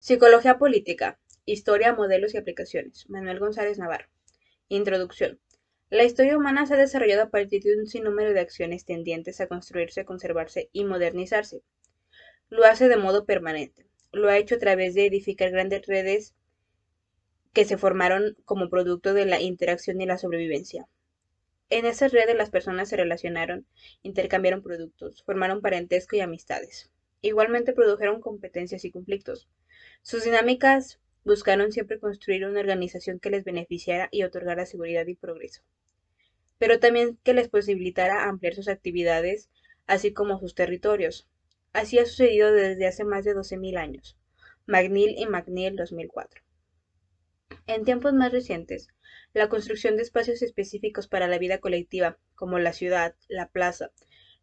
Psicología política, historia, modelos y aplicaciones. Manuel González Navarro. Introducción. La historia humana se ha desarrollado a partir de un sinnúmero de acciones tendientes a construirse, conservarse y modernizarse. Lo hace de modo permanente. Lo ha hecho a través de edificar grandes redes que se formaron como producto de la interacción y la sobrevivencia. En esas redes las personas se relacionaron, intercambiaron productos, formaron parentesco y amistades. Igualmente produjeron competencias y conflictos. Sus dinámicas buscaron siempre construir una organización que les beneficiara y otorgara seguridad y progreso, pero también que les posibilitara ampliar sus actividades, así como sus territorios. Así ha sucedido desde hace más de 12.000 años. McNeill y McNeill 2004. En tiempos más recientes, la construcción de espacios específicos para la vida colectiva, como la ciudad, la plaza,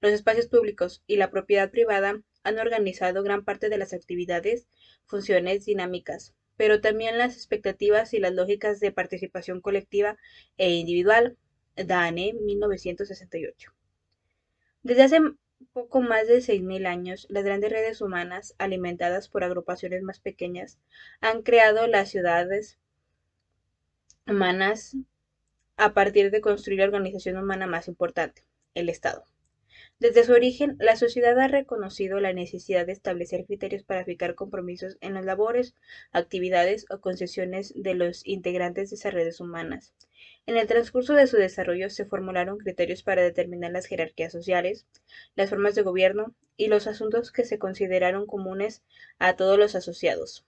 los espacios públicos y la propiedad privada, han organizado gran parte de las actividades, funciones dinámicas, pero también las expectativas y las lógicas de participación colectiva e individual. Dane, 1968. Desde hace poco más de 6.000 años, las grandes redes humanas, alimentadas por agrupaciones más pequeñas, han creado las ciudades humanas a partir de construir la organización humana más importante, el Estado. Desde su origen, la sociedad ha reconocido la necesidad de establecer criterios para fijar compromisos en las labores, actividades o concesiones de los integrantes de esas redes humanas. En el transcurso de su desarrollo se formularon criterios para determinar las jerarquías sociales, las formas de gobierno y los asuntos que se consideraron comunes a todos los asociados.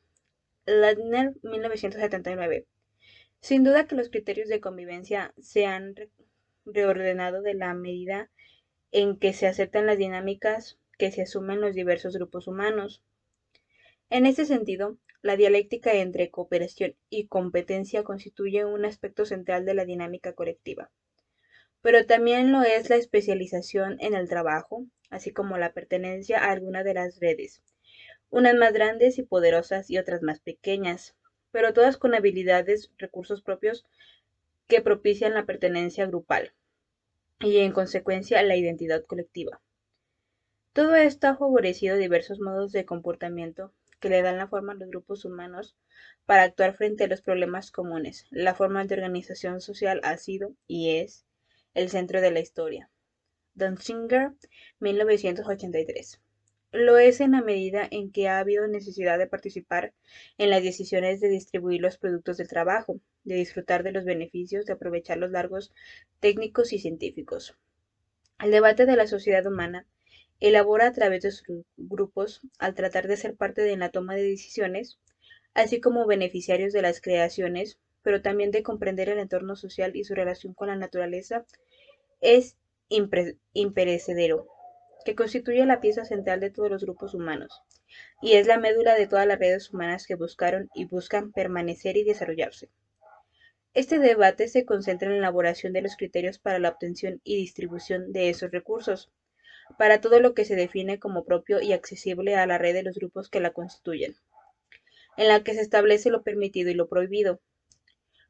Ladner, 1979. Sin duda que los criterios de convivencia se han reordenado de la medida en que se aceptan las dinámicas que se asumen los diversos grupos humanos. En este sentido, la dialéctica entre cooperación y competencia constituye un aspecto central de la dinámica colectiva, pero también lo es la especialización en el trabajo, así como la pertenencia a alguna de las redes, unas más grandes y poderosas y otras más pequeñas, pero todas con habilidades, recursos propios que propician la pertenencia grupal y, en consecuencia, la identidad colectiva. Todo esto ha favorecido diversos modos de comportamiento que le dan la forma a los grupos humanos para actuar frente a los problemas comunes. La forma de organización social ha sido y es el centro de la historia. Danziger, 1983. Lo es en la medida en que ha habido necesidad de participar en las decisiones de distribuir los productos del trabajo, de disfrutar de los beneficios, de aprovechar los largos técnicos y científicos. El debate de la sociedad humana elabora a través de sus grupos al tratar de ser parte de la toma de decisiones, así como beneficiarios de las creaciones, pero también de comprender el entorno social y su relación con la naturaleza, es imperecedero, que constituye la pieza central de todos los grupos humanos, y es la médula de todas las redes humanas que buscaron y buscan permanecer y desarrollarse. Este debate se concentra en la elaboración de los criterios para la obtención y distribución de esos recursos, para todo lo que se define como propio y accesible a la red de los grupos que la constituyen, en la que se establece lo permitido y lo prohibido,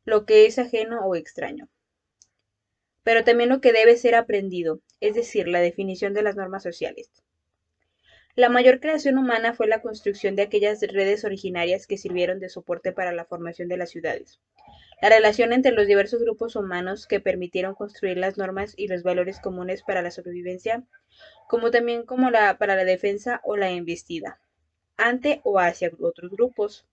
lo que es ajeno o extraño, pero también lo que debe ser aprendido, es decir, la definición de las normas sociales. La mayor creación humana fue la construcción de aquellas redes originarias que sirvieron de soporte para la formación de las ciudades. La relación entre los diversos grupos humanos que permitieron construir las normas y los valores comunes para la sobrevivencia, como también para la defensa o la embestida, ante o hacia otros grupos,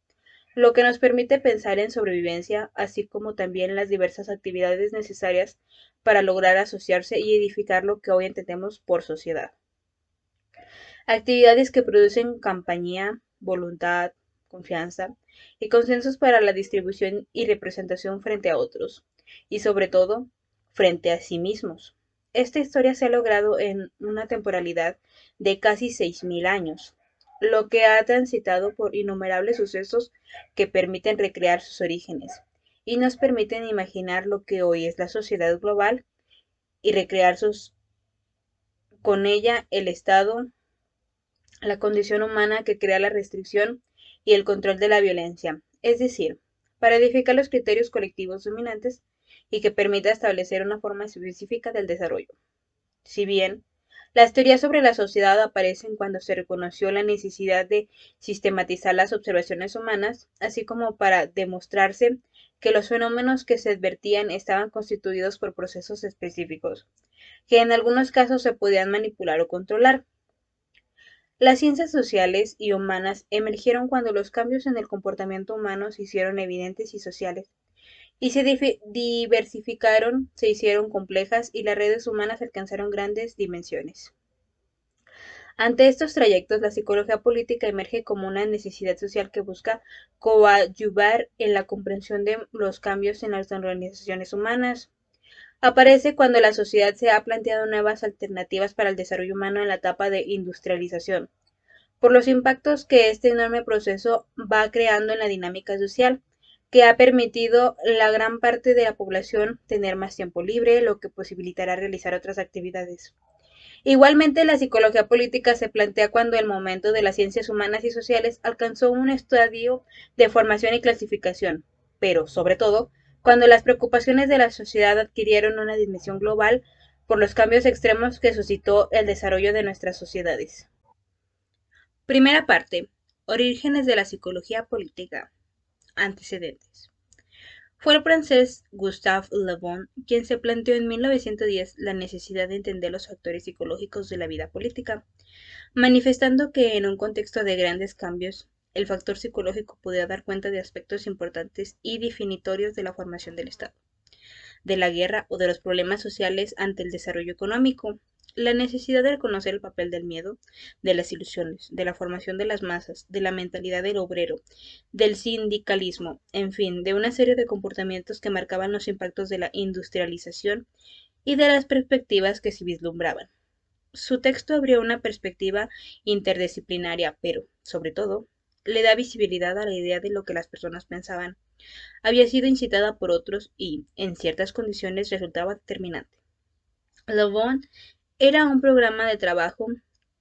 lo que nos permite pensar en sobrevivencia, así como también las diversas actividades necesarias para lograr asociarse y edificar lo que hoy entendemos por sociedad. Actividades que producen compañía, voluntad, confianza y consensos para la distribución y representación frente a otros, y sobre todo, frente a sí mismos. Esta historia se ha logrado en una temporalidad de casi 6.000 años, lo que ha transitado por innumerables sucesos que permiten recrear sus orígenes y nos permiten imaginar lo que hoy es la sociedad global y recrear con ella el Estado, la condición humana que crea la restricción y el control de la violencia, es decir, para edificar los criterios colectivos dominantes y que permita establecer una forma específica del desarrollo. Si bien Las teorías sobre la sociedad aparecen cuando se reconoció la necesidad de sistematizar las observaciones humanas, así como para demostrarse que los fenómenos que se advertían estaban constituidos por procesos específicos, que en algunos casos se podían manipular o controlar. Las ciencias sociales y humanas emergieron cuando los cambios en el comportamiento humano se hicieron evidentes y sociales, y se diversificaron, se hicieron complejas y las redes humanas alcanzaron grandes dimensiones. Ante estos trayectos, la psicología política emerge como una necesidad social que busca coadyuvar en la comprensión de los cambios en las organizaciones humanas. Aparece cuando la sociedad se ha planteado nuevas alternativas para el desarrollo humano en la etapa de industrialización, por los impactos que este enorme proceso va creando en la dinámica social, que ha permitido a la gran parte de la población tener más tiempo libre, lo que posibilitará realizar otras actividades. Igualmente, la psicología política se plantea cuando el momento de las ciencias humanas y sociales alcanzó un estadio de formación y clasificación, pero, sobre todo, cuando las preocupaciones de la sociedad adquirieron una dimensión global por los cambios extremos que suscitó el desarrollo de nuestras sociedades. Primera parte. Orígenes de la psicología política. Antecedentes. Fue el francés Gustave Le Bon quien se planteó en 1910 la necesidad de entender los factores psicológicos de la vida política, manifestando que en un contexto de grandes cambios, el factor psicológico podía dar cuenta de aspectos importantes y definitorios de la formación del Estado, de la guerra o de los problemas sociales ante el desarrollo económico. La necesidad de reconocer el papel del miedo, de las ilusiones, de la formación de las masas, de la mentalidad del obrero, del sindicalismo, en fin, de una serie de comportamientos que marcaban los impactos de la industrialización y de las perspectivas que se vislumbraban. Su texto abrió una perspectiva interdisciplinaria, pero, sobre todo, le da visibilidad a la idea de lo que las personas pensaban. Había sido incitada por otros y, en ciertas condiciones, resultaba determinante. Le Bon era un programa de trabajo,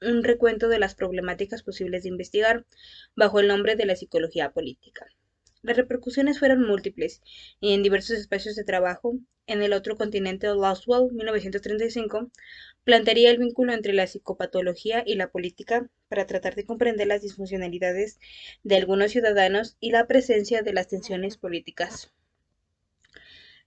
un recuento de las problemáticas posibles de investigar, bajo el nombre de la psicología política. Las repercusiones fueron múltiples y en diversos espacios de trabajo. En el otro continente, Laswell, 1935, plantearía el vínculo entre la psicopatología y la política para tratar de comprender las disfuncionalidades de algunos ciudadanos y la presencia de las tensiones políticas.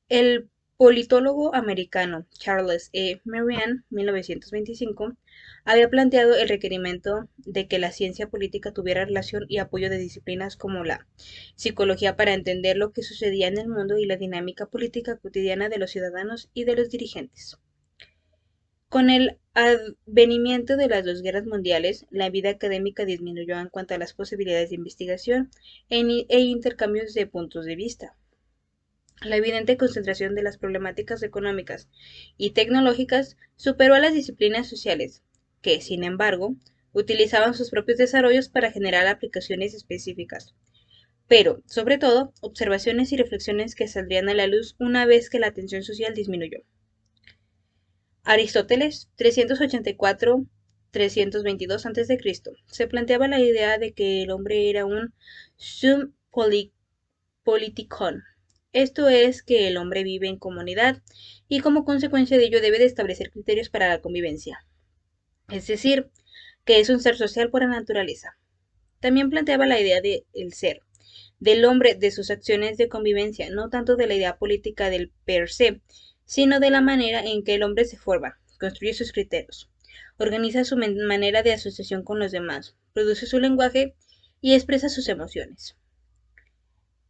El politólogo americano Charles E. Marian, 1925, había planteado el requerimiento de que la ciencia política tuviera relación y apoyo de disciplinas como la psicología para entender lo que sucedía en el mundo y la dinámica política cotidiana de los ciudadanos y de los dirigentes. Con el advenimiento de las dos guerras mundiales, la vida académica disminuyó en cuanto a las posibilidades de investigación e intercambios de puntos de vista. La evidente concentración de las problemáticas económicas y tecnológicas superó a las disciplinas sociales, que, sin embargo, utilizaban sus propios desarrollos para generar aplicaciones específicas, pero, sobre todo, observaciones y reflexiones que saldrían a la luz una vez que la atención social disminuyó. Aristóteles, 384-322 a.C., se planteaba la idea de que el hombre era un sum politikon, esto es, que el hombre vive en comunidad y como consecuencia de ello debe de establecer criterios para la convivencia, es decir, que es un ser social por naturaleza. También planteaba la idea del ser, del hombre, de sus acciones de convivencia, no tanto de la idea política del per se, sino de la manera en que el hombre se forma, construye sus criterios, organiza su manera de asociación con los demás, produce su lenguaje y expresa sus emociones.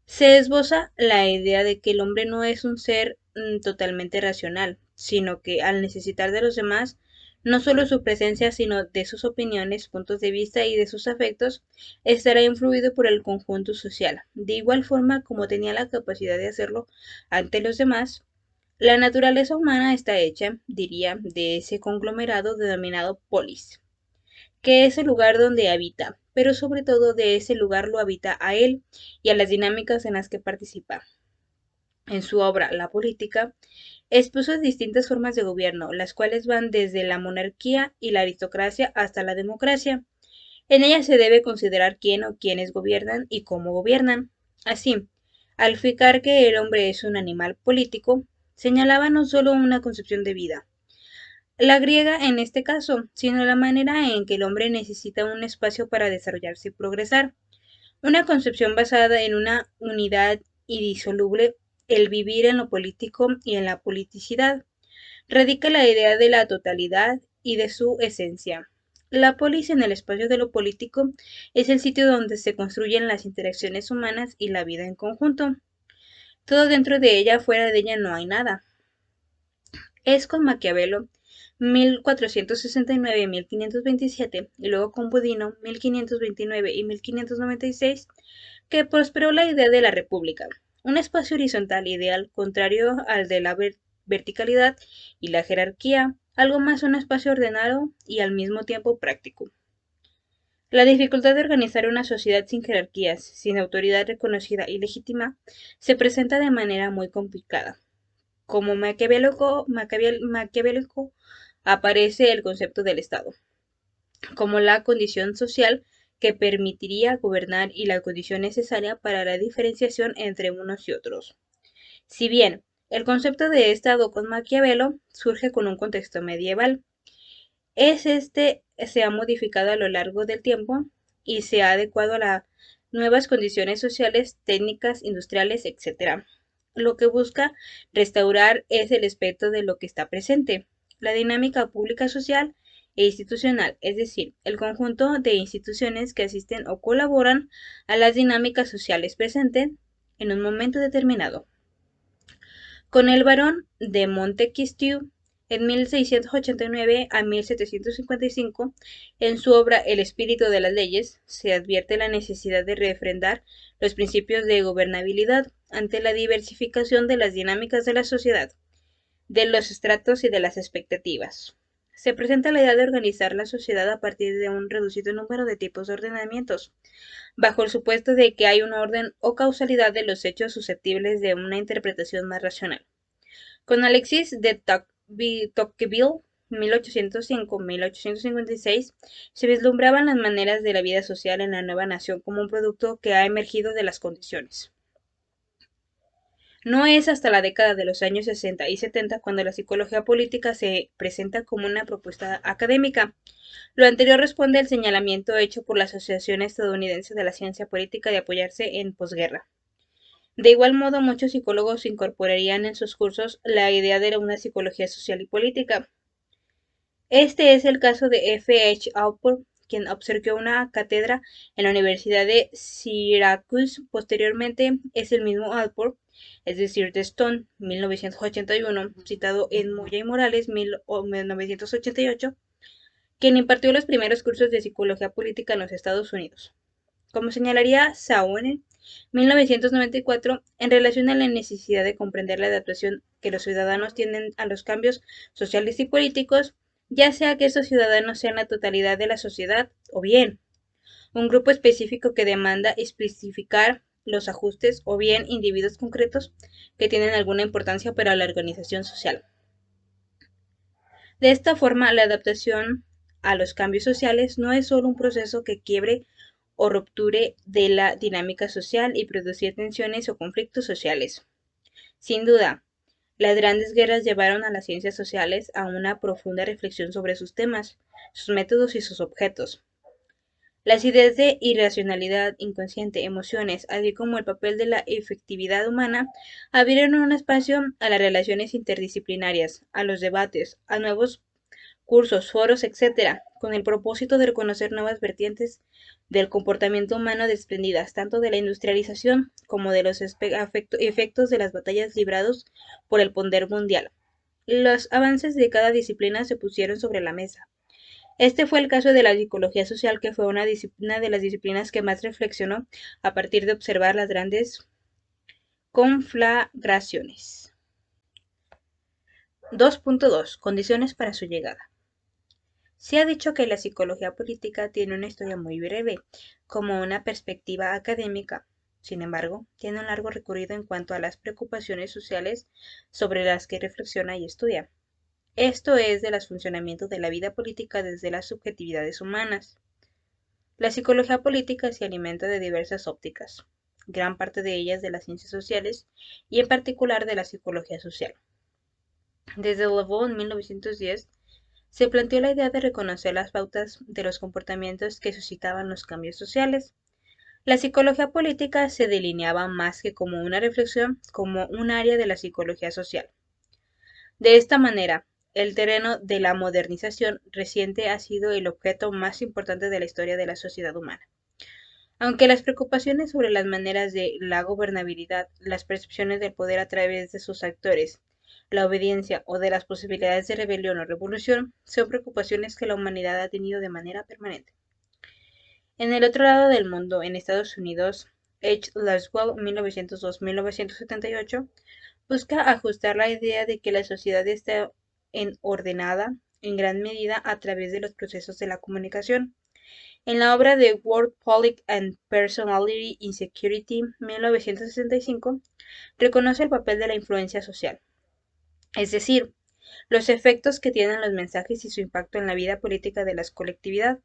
Se esboza la idea de que el hombre no es un ser totalmente racional, sino que al necesitar de los demás, no solo su presencia, sino de sus opiniones, puntos de vista y de sus afectos, estará influido por el conjunto social, de igual forma como tenía la capacidad de hacerlo ante los demás. La naturaleza humana está hecha, diría, de ese conglomerado denominado polis, que es el lugar donde habita, pero sobre todo de ese lugar lo habita a él y a las dinámicas en las que participa. En su obra La política, expuso distintas formas de gobierno, las cuales van desde la monarquía y la aristocracia hasta la democracia. En ella se debe considerar quién o quiénes gobiernan y cómo gobiernan. Así, al fijar que el hombre es un animal político, señalaba no solo una concepción de vida, la griega en este caso, sino la manera en que el hombre necesita un espacio para desarrollarse y progresar. Una concepción basada en una unidad indisoluble, el vivir en lo político y en la politicidad. Radica la idea de la totalidad y de su esencia. La polis en el espacio de lo político es el sitio donde se construyen las interacciones humanas y la vida en conjunto. Todo dentro de ella, fuera de ella no hay nada. Es con Maquiavelo 1469-1527 y luego con Bodino 1529 y 1596 que prosperó la idea de la república, un espacio horizontal ideal contrario al de la verticalidad y la jerarquía, algo más un espacio ordenado y al mismo tiempo práctico. La dificultad de organizar una sociedad sin jerarquías, sin autoridad reconocida y legítima, se presenta de manera muy complicada. Como maquiavélico aparece el concepto del Estado, como la condición social que permitiría gobernar y la condición necesaria para la diferenciación entre unos y otros. Si bien el concepto de Estado con Maquiavelo surge con un contexto medieval, se ha modificado a lo largo del tiempo y se ha adecuado a las nuevas condiciones sociales, técnicas, industriales, etc. Lo que busca restaurar es el aspecto de lo que está presente, la dinámica pública social e institucional, es decir, el conjunto de instituciones que asisten o colaboran a las dinámicas sociales presentes en un momento determinado. Con el barón de Montesquieu, en 1689 a 1755, en su obra El espíritu de las leyes, se advierte la necesidad de refrendar los principios de gobernabilidad ante la diversificación de las dinámicas de la sociedad, de los estratos y de las expectativas. Se presenta la idea de organizar la sociedad a partir de un reducido número de tipos de ordenamientos, bajo el supuesto de que hay un orden o causalidad de los hechos susceptibles de una interpretación más racional. Con Alexis de Tocqueville, 1805-1856, se vislumbraban las maneras de la vida social en la nueva nación como un producto que ha emergido de las condiciones. No es hasta la década de los años 60 y 70 cuando la psicología política se presenta como una propuesta académica. Lo anterior responde al señalamiento hecho por la Asociación Estadounidense de la Ciencia Política de apoyarse en posguerra. De igual modo, muchos psicólogos incorporarían en sus cursos la idea de una psicología social y política. Este es el caso de F. H. Alport, quien observó una cátedra en la Universidad de Syracuse. Posteriormente, es el mismo Alport, es decir, de Stone, 1981, citado en Moya y Morales, 1988, quien impartió los primeros cursos de psicología política en los Estados Unidos. Como señalaría Saune, 1994, en relación a la necesidad de comprender la adaptación que los ciudadanos tienen a los cambios sociales y políticos, ya sea que estos ciudadanos sean la totalidad de la sociedad o bien un grupo específico que demanda especificar los ajustes o bien individuos concretos que tienen alguna importancia para la organización social. De esta forma, la adaptación a los cambios sociales no es solo un proceso que quiebre o rupture de la dinámica social y producir tensiones o conflictos sociales. Sin duda, las grandes guerras llevaron a las ciencias sociales a una profunda reflexión sobre sus temas, sus métodos y sus objetos. Las ideas de irracionalidad, inconsciente, emociones, así como el papel de la efectividad humana, abrieron un espacio a las relaciones interdisciplinarias, a los debates, a nuevos cursos, foros, etc., con el propósito de reconocer nuevas vertientes del comportamiento humano desprendidas tanto de la industrialización como de los efectos de las batallas librados por el poder mundial. Los avances de cada disciplina se pusieron sobre la mesa. Este fue el caso de la psicología social, que fue una de las disciplinas que más reflexionó a partir de observar las grandes conflagraciones. 2.2. Condiciones para su llegada. Se ha dicho que la psicología política tiene una historia muy breve, como una perspectiva académica. Sin embargo, tiene un largo recorrido en cuanto a las preocupaciones sociales sobre las que reflexiona y estudia. Esto es del funcionamiento de la vida política desde las subjetividades humanas. La psicología política se alimenta de diversas ópticas, gran parte de ellas de las ciencias sociales y en particular de la psicología social. Desde Lavaux en 1910 se planteó la idea de reconocer las pautas de los comportamientos que suscitaban los cambios sociales. La psicología política se delineaba más que como una reflexión, como un área de la psicología social. De esta manera, el terreno de la modernización reciente ha sido el objeto más importante de la historia de la sociedad humana. Aunque las preocupaciones sobre las maneras de la gobernabilidad, las percepciones del poder a través de sus actores, la obediencia o de las posibilidades de rebelión o revolución son preocupaciones que la humanidad ha tenido de manera permanente. En el otro lado del mundo, en Estados Unidos, H. Laswell, 1902-1978, busca ajustar la idea de que la sociedad está ordenada en gran medida a través de los procesos de la comunicación. En la obra de World Politics and Personality Insecurity, 1965, reconoce el papel de la influencia social, es decir, los efectos que tienen los mensajes y su impacto en la vida política de la colectividad,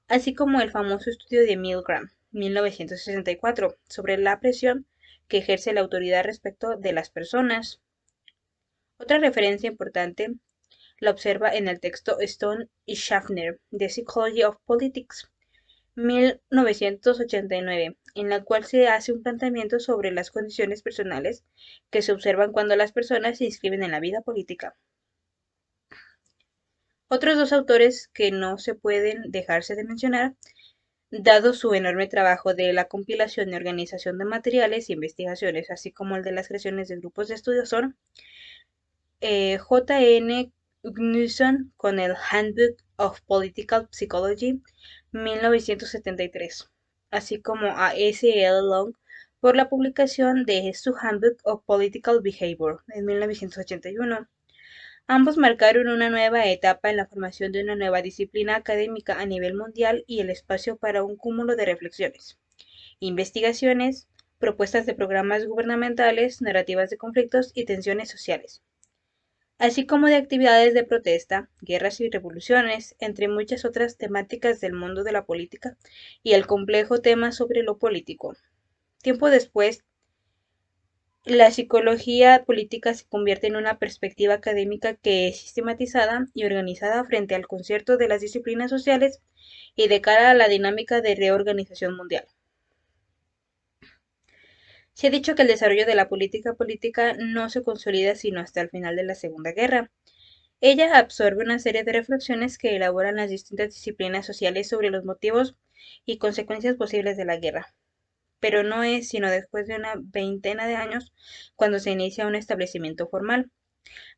así como el famoso estudio de Milgram, 1964, sobre la presión que ejerce la autoridad respecto de las personas. Otra referencia importante la observa en el texto Stone y Schaffner, The Psychology of Politics, 1989, en la cual se hace un planteamiento sobre las condiciones personales que se observan cuando las personas se inscriben en la vida política. Otros dos autores que no se pueden dejarse de mencionar, dado su enorme trabajo de la compilación y organización de materiales e investigaciones, así como el de las creaciones de grupos de estudio, son J. N. Knudson con el Handbook of Political Psychology, 1973, así como a S. L. Long por la publicación de su Handbook of Political Behavior, en 1981. Ambos marcaron una nueva etapa en la formación de una nueva disciplina académica a nivel mundial y el espacio para un cúmulo de reflexiones, investigaciones, propuestas de programas gubernamentales, narrativas de conflictos y tensiones sociales, así como de actividades de protesta, guerras y revoluciones, entre muchas otras temáticas del mundo de la política y el complejo tema sobre lo político. Tiempo después, la psicología política se convierte en una perspectiva académica que es sistematizada y organizada frente al concierto de las disciplinas sociales y de cara a la dinámica de reorganización mundial. Se ha dicho que el desarrollo de la política política no se consolida sino hasta el final de la Segunda Guerra. Ella absorbe una serie de reflexiones que elaboran las distintas disciplinas sociales sobre los motivos y consecuencias posibles de la guerra, pero no es sino después de una veintena de años cuando se inicia un establecimiento formal.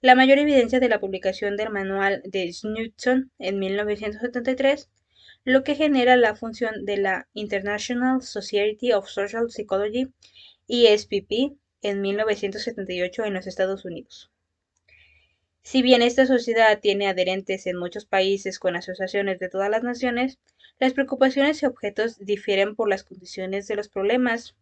La mayor evidencia de la publicación del manual de Knudson en 1973, lo que genera la función de la International Society of Social Psychology, ISPP, en 1978 en los Estados Unidos. Si bien esta sociedad tiene adherentes en muchos países con asociaciones de todas las naciones, las preocupaciones y objetos difieren por las condiciones de los problemas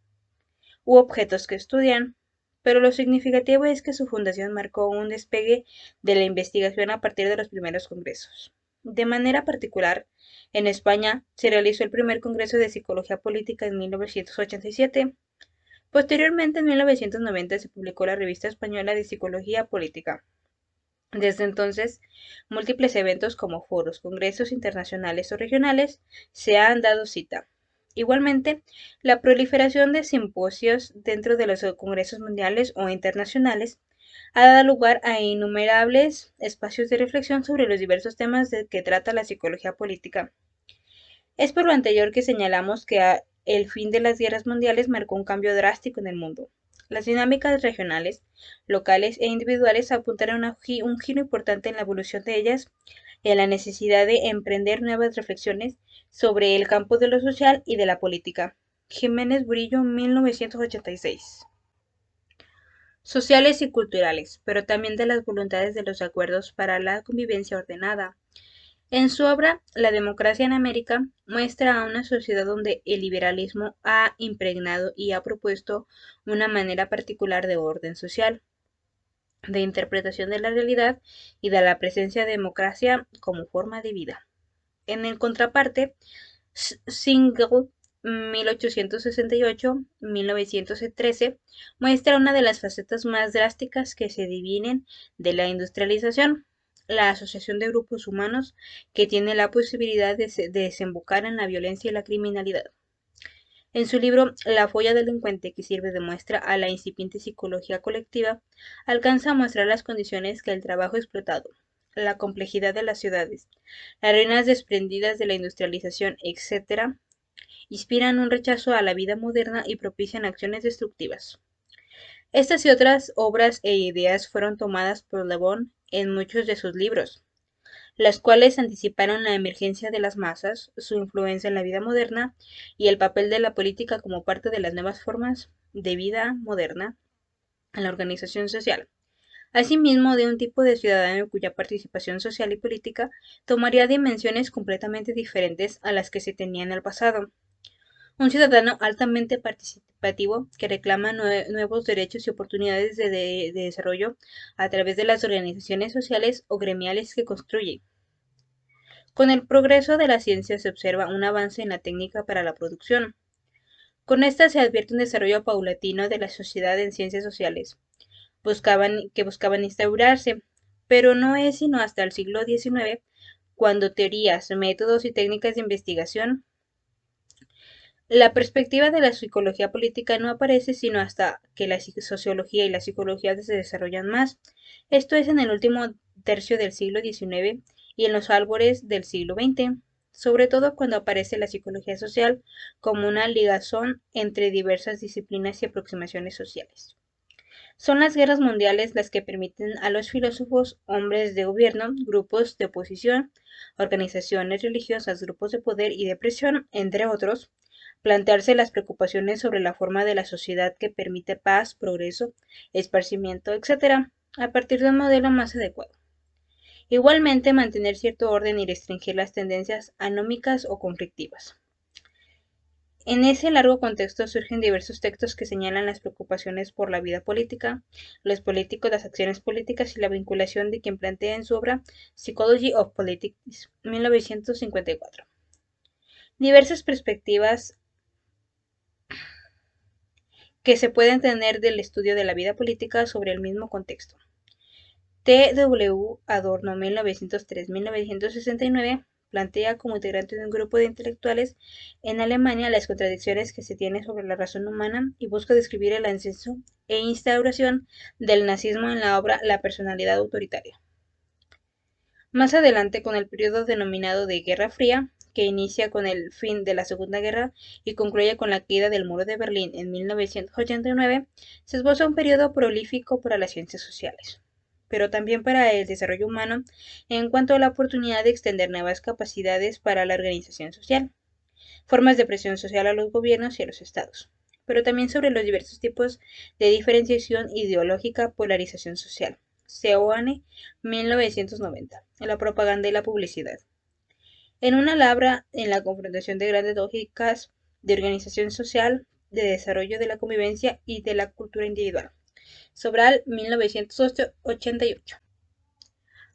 u objetos que estudian, pero lo significativo es que su fundación marcó un despegue de la investigación a partir de los primeros congresos. De manera particular, en España se realizó el primer Congreso de Psicología Política en 1987. Posteriormente, en 1990, se publicó la Revista Española de Psicología Política. Desde entonces, múltiples eventos como foros, congresos internacionales o regionales se han dado cita. Igualmente, la proliferación de simposios dentro de los congresos mundiales o internacionales ha dado lugar a innumerables espacios de reflexión sobre los diversos temas de que trata la psicología política. Es por lo anterior que señalamos que el fin de las guerras mundiales marcó un cambio drástico en el mundo. Las dinámicas regionales, locales e individuales apuntaron a un giro importante en la evolución de ellas y a la necesidad de emprender nuevas reflexiones sobre el campo de lo social y de la política. Jiménez Burillo, 1986. Sociales y culturales, pero también de las voluntades de los acuerdos para la convivencia ordenada. En su obra La democracia en América muestra a una sociedad donde el liberalismo ha impregnado y ha propuesto una manera particular de orden social, de interpretación de la realidad y de la presencia de democracia como forma de vida. En el contraparte, Single 1868-1913 muestra una de las facetas más drásticas que se dividen de la industrialización, la asociación de grupos humanos que tiene la posibilidad de desembocar en la violencia y la criminalidad. En su libro La folla delincuente, que sirve de muestra a la incipiente psicología colectiva, alcanza a mostrar las condiciones que el trabajo explotado, la complejidad de las ciudades, las ruinas desprendidas de la industrialización, etc., inspiran un rechazo a la vida moderna y propician acciones destructivas. Estas y otras obras e ideas fueron tomadas por Le Bon en muchos de sus libros, las cuales anticiparon la emergencia de las masas, su influencia en la vida moderna y el papel de la política como parte de las nuevas formas de vida moderna en la organización social. Asimismo, de un tipo de ciudadano cuya participación social y política tomaría dimensiones completamente diferentes a las que se tenía en el pasado. Un ciudadano altamente participativo que reclama nuevos derechos y oportunidades de desarrollo a través de las organizaciones sociales o gremiales que construye. Con el progreso de la ciencia se observa un avance en la técnica para la producción. Con esta se advierte un desarrollo paulatino de la sociedad en ciencias sociales, que buscaban instaurarse, pero no es sino hasta el siglo XIX cuando teorías, métodos y técnicas de investigación. La perspectiva de la psicología política no aparece sino hasta que la sociología y la psicología se desarrollan más, esto es en el último tercio del siglo XIX y en los albores del siglo XX, sobre todo cuando aparece la psicología social como una ligazón entre diversas disciplinas y aproximaciones sociales. Son las guerras mundiales las que permiten a los filósofos, hombres de gobierno, grupos de oposición, organizaciones religiosas, grupos de poder y de presión, entre otros, plantearse las preocupaciones sobre la forma de la sociedad que permite paz, progreso, esparcimiento, etc., a partir de un modelo más adecuado. Igualmente, mantener cierto orden y restringir las tendencias anómicas o conflictivas. En ese largo contexto surgen diversos textos que señalan las preocupaciones por la vida política, los políticos, las acciones políticas y la vinculación de quien plantea en su obra Psychology of Politics, 1954. Diversas perspectivas que se pueden tener del estudio de la vida política sobre el mismo contexto. T. W. Adorno, 1903-1969, plantea como integrante de un grupo de intelectuales en Alemania las contradicciones que se tienen sobre la razón humana y busca describir el ascenso e instauración del nazismo en la obra La personalidad autoritaria. Más adelante, con el periodo denominado de Guerra Fría, que inicia con el fin de la Segunda Guerra y concluye con la caída del Muro de Berlín en 1989, se esboza un periodo prolífico para las ciencias sociales, pero también para el desarrollo humano en cuanto a la oportunidad de extender nuevas capacidades para la organización social, formas de presión social a los gobiernos y a los estados, pero también sobre los diversos tipos de diferenciación ideológica, polarización social. Seoane, 1990, la propaganda y la publicidad. En una labra en la confrontación de grandes lógicas de organización social, de desarrollo de la convivencia y de la cultura individual. Sobral, 1988.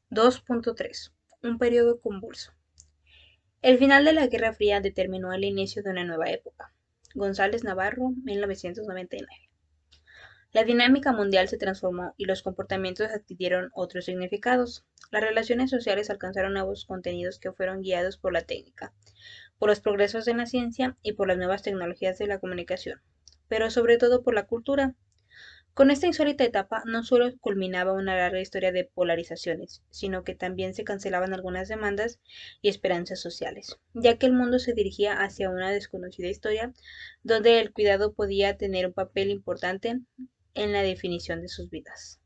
2.3. Un periodo convulso. El final de la Guerra Fría determinó el inicio de una nueva época. González Navarro, 1999. La dinámica mundial se transformó y los comportamientos adquirieron otros significados. Las relaciones sociales alcanzaron nuevos contenidos que fueron guiados por la técnica, por los progresos en la ciencia y por las nuevas tecnologías de la comunicación, pero sobre todo por la cultura. Con esta insólita etapa no solo culminaba una larga historia de polarizaciones, sino que también se cancelaban algunas demandas y esperanzas sociales, ya que el mundo se dirigía hacia una desconocida historia donde el cuidado podía tener un papel importante en la definición de sus vidas.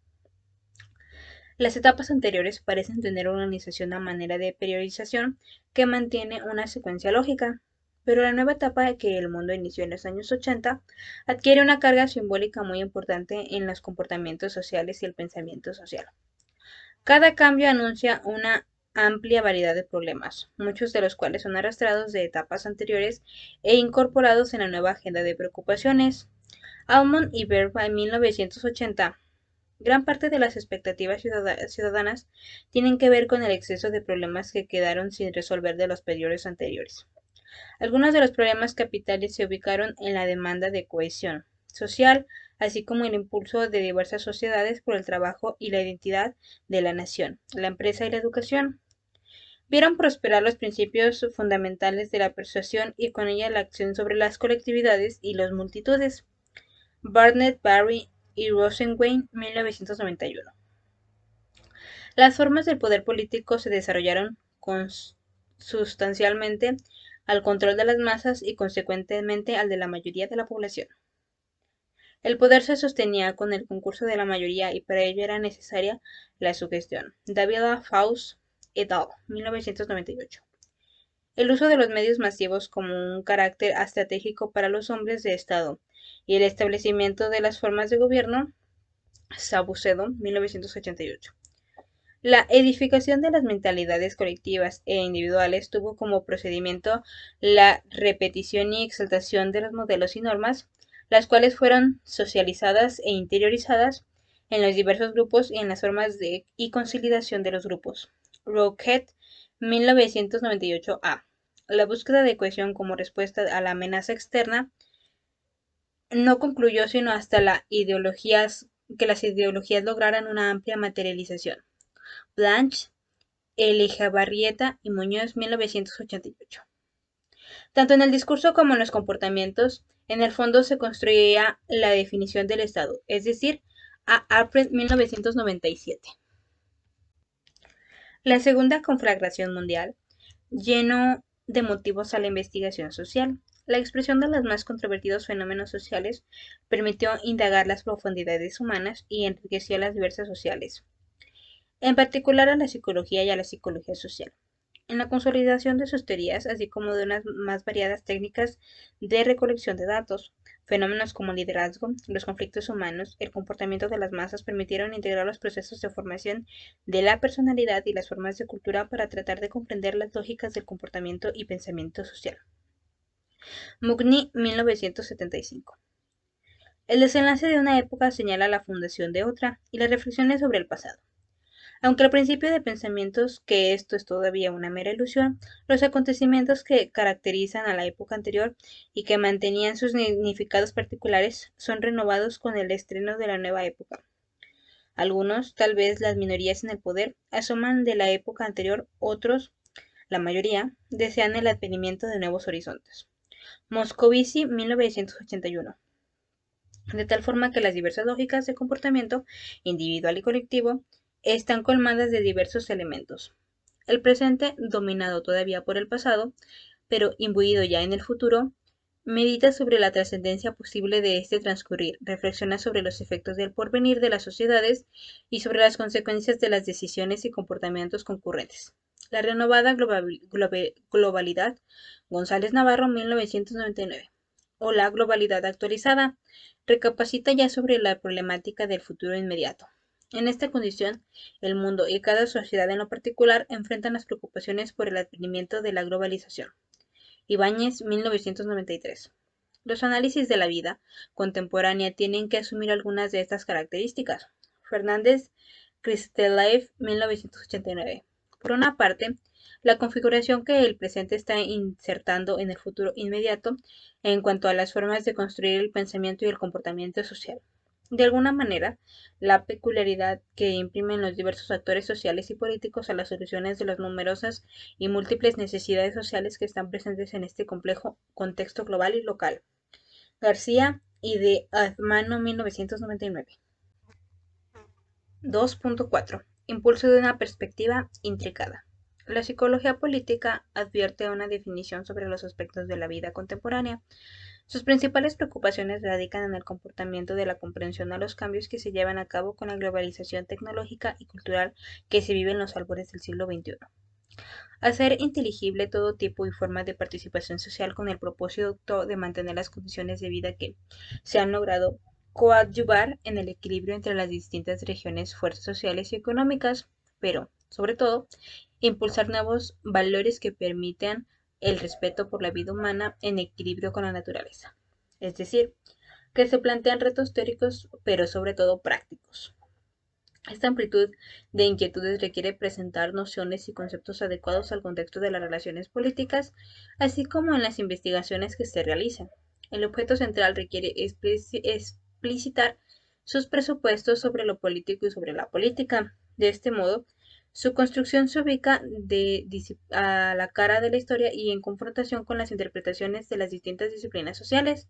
Las etapas anteriores parecen tener una organización a manera de periodización que mantiene una secuencia lógica, pero la nueva etapa que el mundo inició en los años 80 adquiere una carga simbólica muy importante en los comportamientos sociales y el pensamiento social. Cada cambio anuncia una amplia variedad de problemas, muchos de los cuales son arrastrados de etapas anteriores e incorporados en la nueva agenda de preocupaciones. Almond y Verba en 1980. Gran parte de las expectativas ciudadanas tienen que ver con el exceso de problemas que quedaron sin resolver de los periodos anteriores. Algunos de los problemas capitales se ubicaron en la demanda de cohesión, social, así como el impulso de diversas sociedades por el trabajo y la identidad de la nación, la empresa y la educación. Vieron prosperar los principios fundamentales de la persuasión y con ella la acción sobre las colectividades y las multitudes. Barnett, Barry y Rosenwein, 1991. Las formas del poder político se desarrollaron sustancialmente al control de las masas y consecuentemente al de la mayoría de la población. El poder se sostenía con el concurso de la mayoría y para ello era necesaria la sugestión. David Faust et al. 1998. El uso de los medios masivos como un carácter estratégico para los hombres de Estado y el establecimiento de las formas de gobierno. Saucedo, 1988. La edificación de las mentalidades colectivas e individuales tuvo como procedimiento la repetición y exaltación de los modelos y normas, las cuales fueron socializadas e interiorizadas en los diversos grupos y en las formas y consolidación de los grupos. Roquette, 1998a. La búsqueda de cohesión como respuesta a la amenaza externa no concluyó sino hasta que las ideologías lograran una amplia materialización. Blanche, Elijabarrieta y Muñoz, 1988. Tanto en el discurso como en los comportamientos, en el fondo se construía la definición del Estado, es decir, a Alfred 1997. La Segunda Conflagración Mundial llenó de motivos a la investigación social. La expresión de los más controvertidos fenómenos sociales permitió indagar las profundidades humanas y enriqueció las diversas sociales, en particular a la psicología y a la psicología social, en la consolidación de sus teorías, así como de unas más variadas técnicas de recolección de datos. Fenómenos como el liderazgo, los conflictos humanos, el comportamiento de las masas permitieron integrar los procesos de formación de la personalidad y las formas de cultura para tratar de comprender las lógicas del comportamiento y pensamiento social. Mugni, 1975. El desenlace de una época señala la fundación de otra y las reflexiones sobre el pasado. Aunque al principio de pensamientos que esto es todavía una mera ilusión, los acontecimientos que caracterizan a la época anterior y que mantenían sus significados particulares son renovados con el estreno de la nueva época. Algunos, tal vez las minorías en el poder, asoman de la época anterior, otros, la mayoría, desean el advenimiento de nuevos horizontes. Moscovici, 1981. De tal forma que las diversas lógicas de comportamiento individual y colectivo están colmadas de diversos elementos. El presente, dominado todavía por el pasado, pero imbuido ya en el futuro, medita sobre la trascendencia posible de este transcurrir, reflexiona sobre los efectos del porvenir de las sociedades y sobre las consecuencias de las decisiones y comportamientos concurrentes. La renovada globalidad, González Navarro, 1999, o la globalidad actualizada, recapacita ya sobre la problemática del futuro inmediato. En esta condición, el mundo y cada sociedad en lo particular enfrentan las preocupaciones por el advenimiento de la globalización. Ibáñez, 1993. Los análisis de la vida contemporánea tienen que asumir algunas de estas características. Fernández, Kristelev, 1989. Por una parte, la configuración que el presente está insertando en el futuro inmediato en cuanto a las formas de construir el pensamiento y el comportamiento social. De alguna manera, la peculiaridad que imprimen los diversos actores sociales y políticos a las soluciones de las numerosas y múltiples necesidades sociales que están presentes en este complejo contexto global y local. García y de Azmano, 1999. 2.4. Impulso de una perspectiva intricada. La psicología política advierte una definición sobre los aspectos de la vida contemporánea. Sus principales preocupaciones radican en el comportamiento de la comprensión a los cambios que se llevan a cabo con la globalización tecnológica y cultural que se vive en los albores del siglo XXI. Hacer inteligible todo tipo y forma de participación social con el propósito de mantener las condiciones de vida que se han logrado coadyuvar en el equilibrio entre las distintas regiones, fuerzas sociales y económicas, pero, sobre todo, impulsar nuevos valores que permitan el respeto por la vida humana en equilibrio con la naturaleza. Es decir, que se plantean retos teóricos, pero sobre todo prácticos. Esta amplitud de inquietudes requiere presentar nociones y conceptos adecuados al contexto de las relaciones políticas, así como en las investigaciones que se realizan. El objeto central requiere explicitar sus presupuestos sobre lo político y sobre la política. De este modo, su construcción se ubica a la cara de la historia y en confrontación con las interpretaciones de las distintas disciplinas sociales.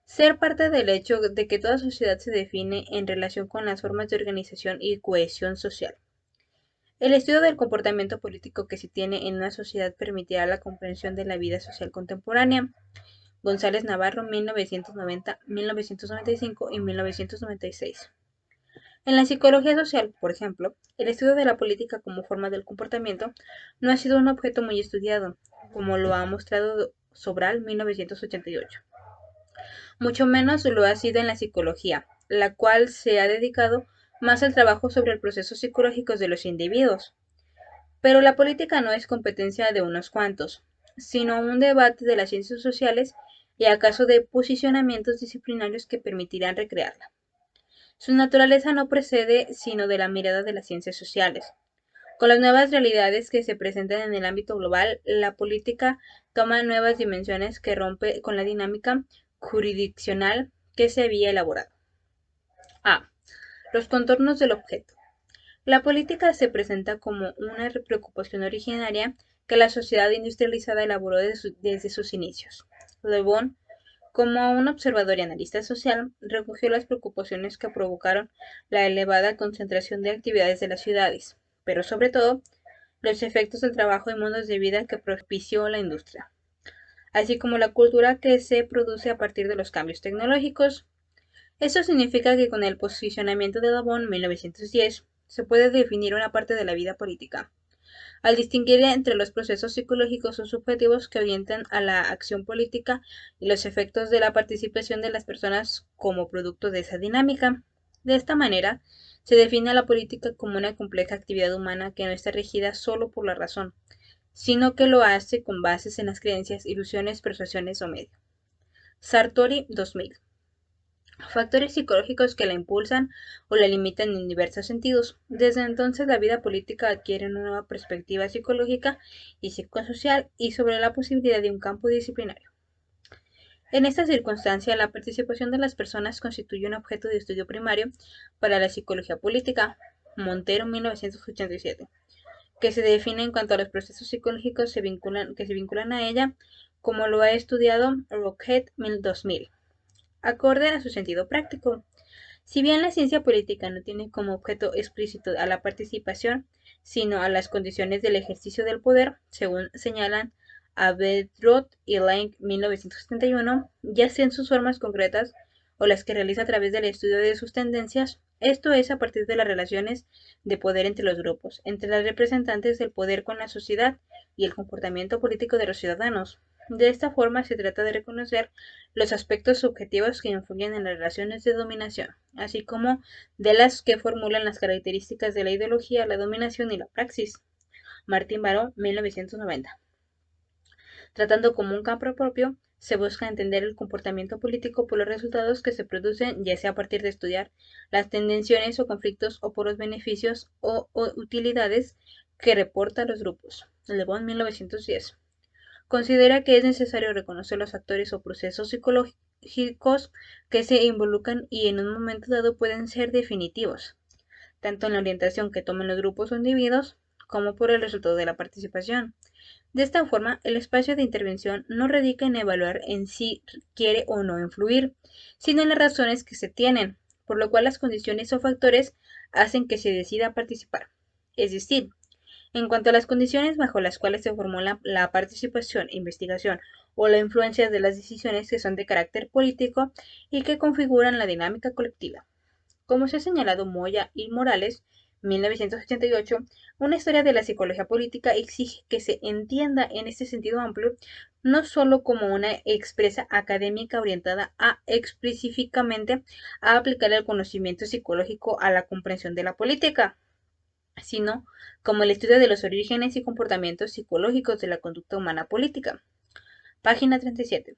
Ser parte del hecho de que toda sociedad se define en relación con las formas de organización y cohesión social. El estudio del comportamiento político que se tiene en una sociedad permitirá la comprensión de la vida social contemporánea. González Navarro, 1990, 1995 y 1996. En la psicología social, por ejemplo, el estudio de la política como forma del comportamiento no ha sido un objeto muy estudiado, como lo ha mostrado Sobral, 1988. Mucho menos lo ha sido en la psicología, la cual se ha dedicado más al trabajo sobre el proceso psicológico de los individuos. Pero la política no es competencia de unos cuantos, sino un debate de las ciencias sociales y acaso de posicionamientos disciplinarios que permitirán recrearla. Su naturaleza no procede sino de la mirada de las ciencias sociales. Con las nuevas realidades que se presentan en el ámbito global, la política toma nuevas dimensiones que rompe con la dinámica jurisdiccional que se había elaborado. A. Los contornos del objeto. La política se presenta como una preocupación originaria que la sociedad industrializada elaboró desde sus inicios. Le Bon, como un observador y analista social, recogió las preocupaciones que provocaron la elevada concentración de actividades de las ciudades, pero sobre todo los efectos del trabajo y modos de vida que propició la industria, así como la cultura que se produce a partir de los cambios tecnológicos. Esto significa que con el posicionamiento de Le Bon, 1910, se puede definir una parte de la vida política, al distinguir entre los procesos psicológicos o subjetivos que orientan a la acción política y los efectos de la participación de las personas como producto de esa dinámica. De esta manera, se define a la política como una compleja actividad humana que no está regida solo por la razón, sino que lo hace con bases en las creencias, ilusiones, persuasiones o medios. Sartori, 2000. Factores psicológicos que la impulsan o la limitan en diversos sentidos. Desde entonces, la vida política adquiere una nueva perspectiva psicológica y psicosocial y sobre la posibilidad de un campo disciplinario. En esta circunstancia, la participación de las personas constituye un objeto de estudio primario para la psicología política. Montero, 1987, que se define en cuanto a los procesos psicológicos que se vinculan a ella, como lo ha estudiado Rockhead, 2000. Acorde a su sentido práctico. Si bien la ciencia política no tiene como objeto explícito a la participación, sino a las condiciones del ejercicio del poder, según señalan Abedroth y Lang, 1971, ya sean sus formas concretas o las que realiza a través del estudio de sus tendencias, esto es a partir de las relaciones de poder entre los grupos, entre los representantes del poder con la sociedad y el comportamiento político de los ciudadanos. De esta forma se trata de reconocer los aspectos subjetivos que influyen en las relaciones de dominación, así como de las que formulan las características de la ideología, la dominación y la praxis. Martín Baró, 1990. Tratando como un campo propio, se busca entender el comportamiento político por los resultados que se producen, ya sea a partir de estudiar las tensiones o conflictos o por los beneficios o utilidades que reportan los grupos. Le Bon, 1910. Considera que es necesario reconocer los factores o procesos psicológicos que se involucran y en un momento dado pueden ser definitivos, tanto en la orientación que tomen los grupos o individuos, como por el resultado de la participación. De esta forma, el espacio de intervención no radica en evaluar en si quiere o no influir, sino en las razones que se tienen, por lo cual las condiciones o factores hacen que se decida participar. Es decir, en cuanto a las condiciones bajo las cuales se formula la participación, investigación o la influencia de las decisiones que son de carácter político y que configuran la dinámica colectiva. Como se ha señalado Moya y Morales, 1988, una historia de la psicología política exige que se entienda en este sentido amplio no solo como una expresa académica orientada a específicamente a aplicar el conocimiento psicológico a la comprensión de la política, sino como el estudio de los orígenes y comportamientos psicológicos de la conducta humana política. Página 37.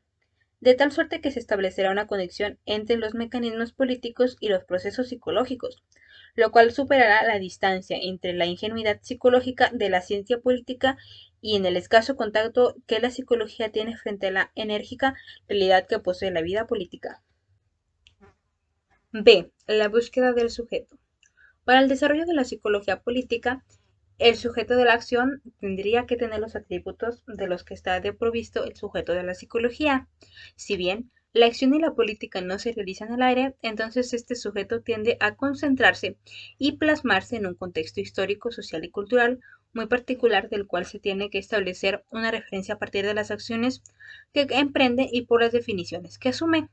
De tal suerte que se establecerá una conexión entre los mecanismos políticos y los procesos psicológicos, lo cual superará la distancia entre la ingenuidad psicológica de la ciencia política y en el escaso contacto que la psicología tiene frente a la enérgica realidad que posee la vida política. B. La búsqueda del sujeto. Para el desarrollo de la psicología política, el sujeto de la acción tendría que tener los atributos de los que está desprovisto el sujeto de la psicología. Si bien la acción y la política no se realizan al aire, entonces este sujeto tiende a concentrarse y plasmarse en un contexto histórico, social y cultural muy particular del cual se tiene que establecer una referencia a partir de las acciones que emprende y por las definiciones que asume.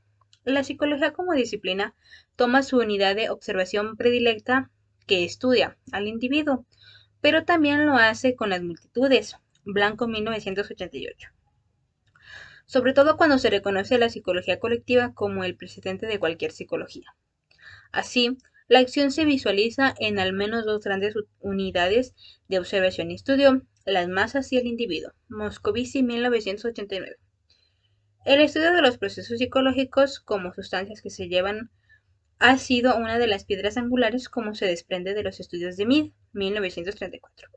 La psicología como disciplina toma su unidad de observación predilecta que estudia al individuo, pero también lo hace con las multitudes. Blanco 1988. Sobre todo cuando se reconoce la psicología colectiva como el precedente de cualquier psicología. Así, la acción se visualiza en al menos dos grandes unidades de observación y estudio, las masas y el individuo. Moscovici 1989. El estudio de los procesos psicológicos como sustancias que se llevan ha sido una de las piedras angulares como se desprende de los estudios de Mead, 1934.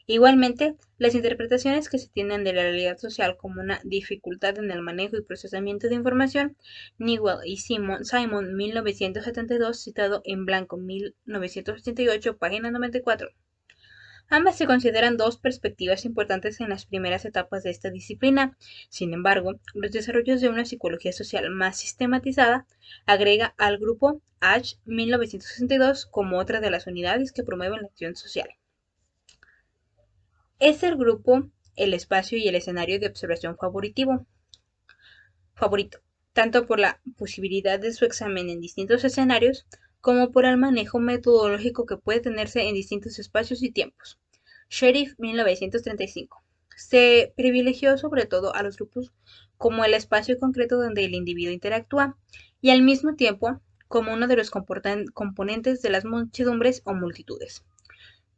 Igualmente, las interpretaciones que se tienen de la realidad social como una dificultad en el manejo y procesamiento de información, Newell y Simon 1972, citado en blanco 1988, página 94. Ambas se consideran dos perspectivas importantes en las primeras etapas de esta disciplina. Sin embargo, los desarrollos de una psicología social más sistematizada agrega al grupo H 1962 como otra de las unidades que promueven la acción social. Es el grupo, el espacio y el escenario de observación favorito, tanto por la posibilidad de su examen en distintos escenarios como por el manejo metodológico que puede tenerse en distintos espacios y tiempos. Sheriff 1935. Se privilegió sobre todo a los grupos como el espacio concreto donde el individuo interactúa y al mismo tiempo como uno de los componentes de las muchedumbres o multitudes.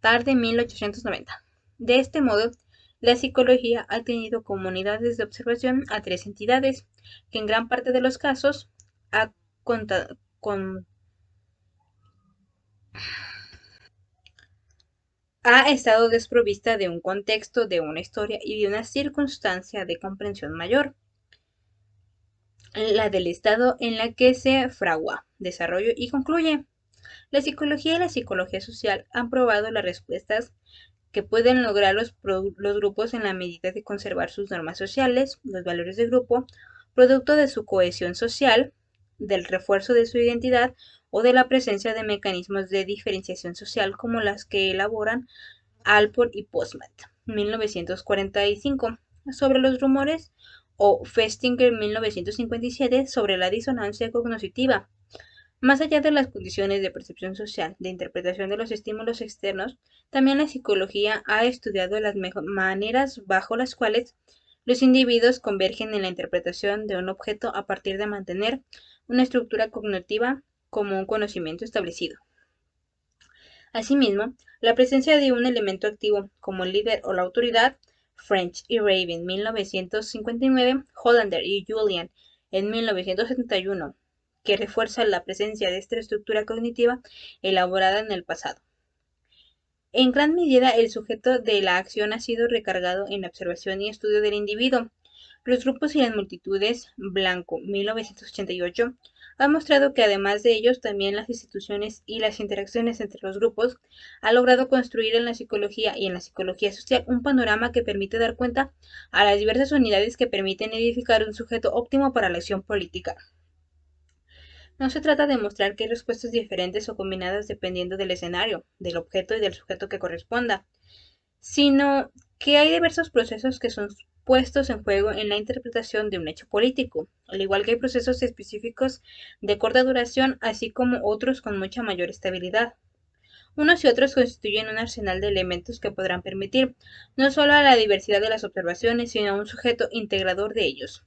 Tarde 1890. De este modo, la psicología ha tenido como unidades de observación a tres entidades, que en gran parte de los casos ha estado desprovista de un contexto, de una historia y de una circunstancia de comprensión mayor, la del estado en la que se fragua, desarrollo y concluye. La psicología y la psicología social han probado las respuestas que pueden lograr los grupos en la medida de conservar sus normas sociales, los valores de grupo, producto de su cohesión social, del refuerzo de su identidad o de la presencia de mecanismos de diferenciación social como las que elaboran Alport y Postman, 1945, sobre los rumores, o Festinger, 1957, sobre la disonancia cognitiva. Más allá de las condiciones de percepción social, de interpretación de los estímulos externos, también la psicología ha estudiado las maneras bajo las cuales los individuos convergen en la interpretación de un objeto a partir de mantener una estructura cognitiva como un conocimiento establecido. Asimismo, la presencia de un elemento activo como el líder o la autoridad, French y Raven, 1959, Hollander y Julian, en 1971, que refuerza la presencia de esta estructura cognitiva elaborada en el pasado. En gran medida, el sujeto de la acción ha sido recargado en la observación y estudio del individuo. Los grupos y las multitudes, Blanco, 1988, han mostrado que además de ellos, también las instituciones y las interacciones entre los grupos han logrado construir en la psicología y en la psicología social un panorama que permite dar cuenta a las diversas unidades que permiten edificar un sujeto óptimo para la acción política. No se trata de mostrar que hay respuestas diferentes o combinadas dependiendo del escenario, del objeto y del sujeto que corresponda, sino que hay diversos procesos que son puestos en juego en la interpretación de un hecho político, al igual que hay procesos específicos de corta duración, así como otros con mucha mayor estabilidad. Unos y otros constituyen un arsenal de elementos que podrán permitir no solo a la diversidad de las observaciones, sino a un sujeto integrador de ellos,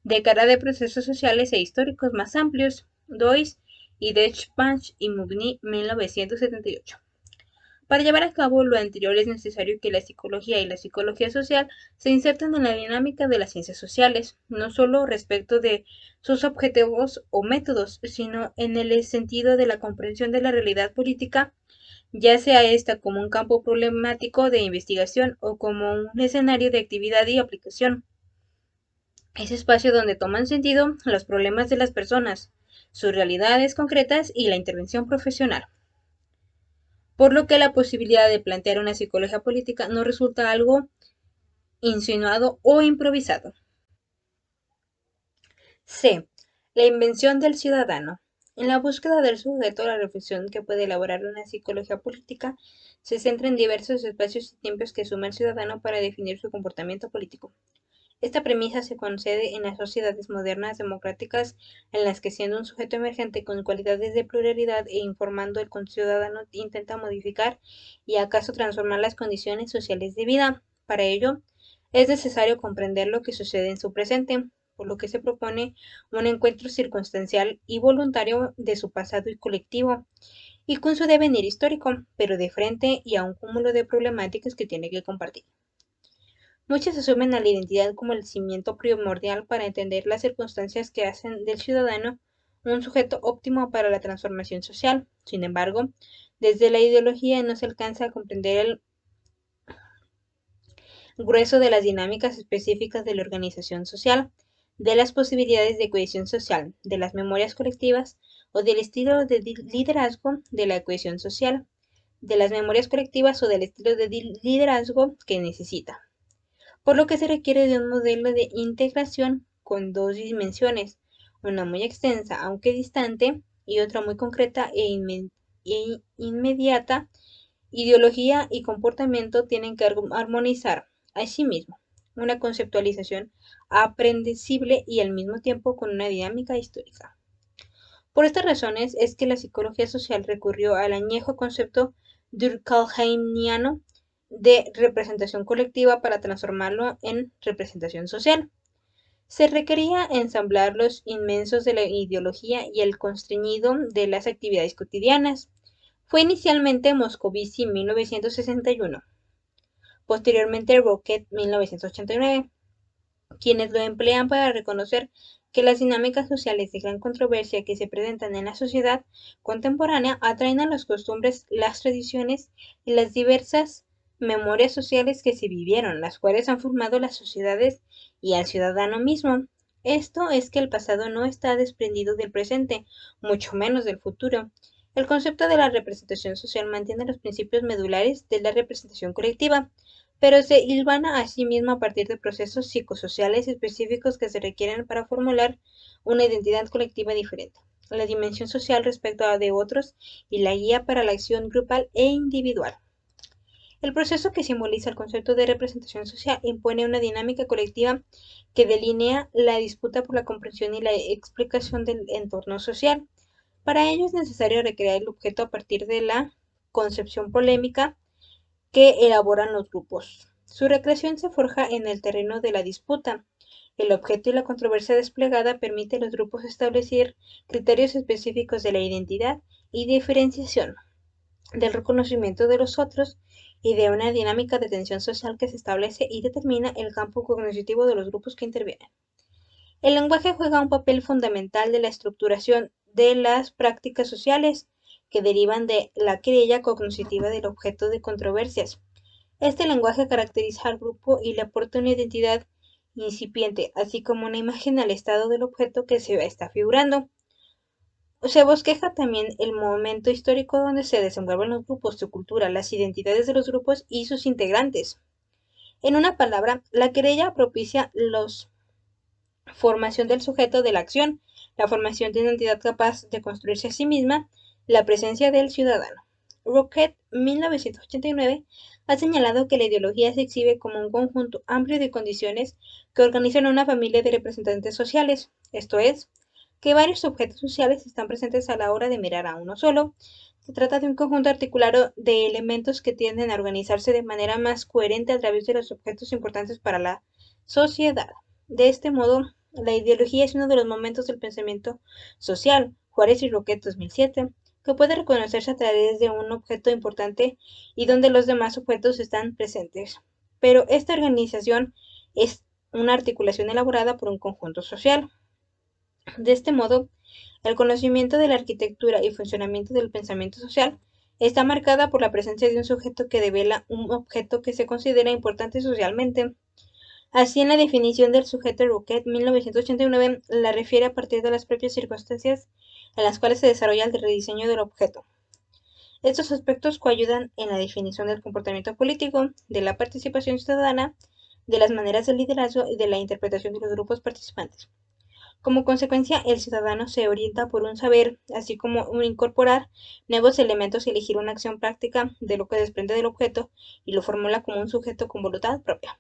de cara de procesos sociales e históricos más amplios. Dois y Deschamps y Mugni, 1978. Para llevar a cabo lo anterior es necesario que la psicología y la psicología social se inserten en la dinámica de las ciencias sociales, no solo respecto de sus objetivos o métodos, sino en el sentido de la comprensión de la realidad política ya sea esta como un campo problemático de investigación o como un escenario de actividad y aplicación. Es espacio donde toman sentido los problemas de las personas, sus realidades concretas y la intervención profesional. Por lo que la posibilidad de plantear una psicología política no resulta algo insinuado o improvisado. C. La invención del ciudadano. En la búsqueda del sujeto, la reflexión que puede elaborar una psicología política se centra en diversos espacios y tiempos que suma el ciudadano para definir su comportamiento político. Esta premisa se concede en las sociedades modernas democráticas en las que siendo un sujeto emergente con cualidades de pluralidad e informando el ciudadano intenta modificar y acaso transformar las condiciones sociales de vida. Para ello, es necesario comprender lo que sucede en su presente, por lo que se propone un encuentro circunstancial y voluntario de su pasado y colectivo, y con su devenir histórico, pero de frente y a un cúmulo de problemáticas que tiene que compartir. Muchos asumen a la identidad como el cimiento primordial para entender las circunstancias que hacen del ciudadano un sujeto óptimo para la transformación social. Sin embargo, desde la ideología no se alcanza a comprender el grueso de las dinámicas específicas de la organización social, de las posibilidades de cohesión social, de las memorias colectivas o del estilo de liderazgo de la cohesión social, de las memorias colectivas o del estilo de liderazgo que necesita, por lo que se requiere de un modelo de integración con dos dimensiones, una muy extensa aunque distante y otra muy concreta inmediata. Ideología y comportamiento tienen que armonizar asimismo una conceptualización aprendible y al mismo tiempo con una dinámica histórica. Por estas razones es que la psicología social recurrió al añejo concepto durkheimiano de representación colectiva para transformarlo en representación social. Se requería ensamblar los inmensos de la ideología y el constreñido de las actividades cotidianas. Fue inicialmente Moscovici 1961, posteriormente Roquet 1989, quienes lo emplean para reconocer que las dinámicas sociales de gran controversia que se presentan en la sociedad contemporánea atraen a las costumbres, las tradiciones y las diversas memorias sociales que se vivieron, las cuales han formado las sociedades y al ciudadano mismo. Esto es que el pasado no está desprendido del presente, mucho menos del futuro. El concepto de la representación social mantiene los principios medulares de la representación colectiva, pero se hilvana a sí mismo a partir de procesos psicosociales específicos que se requieren para formular una identidad colectiva diferente, la dimensión social respecto a de otros y la guía para la acción grupal e individual. El proceso que simboliza el concepto de representación social impone una dinámica colectiva que delinea la disputa por la comprensión y la explicación del entorno social. Para ello es necesario recrear el objeto a partir de la concepción polémica que elaboran los grupos. Su recreación se forja en el terreno de la disputa. El objeto y la controversia desplegada permite a los grupos establecer criterios específicos de la identidad y diferenciación, del reconocimiento de los otros y de una dinámica de tensión social que se establece y determina el campo cognitivo de los grupos que intervienen. El lenguaje juega un papel fundamental de la estructuración de las prácticas sociales que derivan de la querella cognitiva del objeto de controversias. Este lenguaje caracteriza al grupo y le aporta una identidad incipiente, así como una imagen al estado del objeto que se está figurando. Se bosqueja también el momento histórico donde se desenvuelven los grupos, su cultura, las identidades de los grupos y sus integrantes. En una palabra, la querella propicia la formación del sujeto de la acción, la formación de una entidad capaz de construirse a sí misma, la presencia del ciudadano. Roquet, 1989, ha señalado que la ideología se exhibe como un conjunto amplio de condiciones que organizan una familia de representantes sociales, esto es, que varios objetos sociales están presentes a la hora de mirar a uno solo. Se trata de un conjunto articulado de elementos que tienden a organizarse de manera más coherente a través de los objetos importantes para la sociedad. De este modo, la ideología es uno de los momentos del pensamiento social, Juárez y Roquet 2007, que puede reconocerse a través de un objeto importante y donde los demás objetos están presentes. Pero esta organización es una articulación elaborada por un conjunto social. De este modo, el conocimiento de la arquitectura y funcionamiento del pensamiento social Está marcada por la presencia de un sujeto que devela un objeto que se considera importante socialmente. Así, en la definición del sujeto Rouquet, 1989, la refiere a partir de las propias circunstancias en las cuales se desarrolla el rediseño del objeto. Estos aspectos coayudan en la definición del comportamiento político, de la participación ciudadana, de las maneras de liderazgo y de la interpretación de los grupos participantes. Como consecuencia, el ciudadano se orienta por un saber, así como un incorporar nuevos elementos y elegir una acción práctica de lo que desprende del objeto y lo formula como un sujeto con voluntad propia.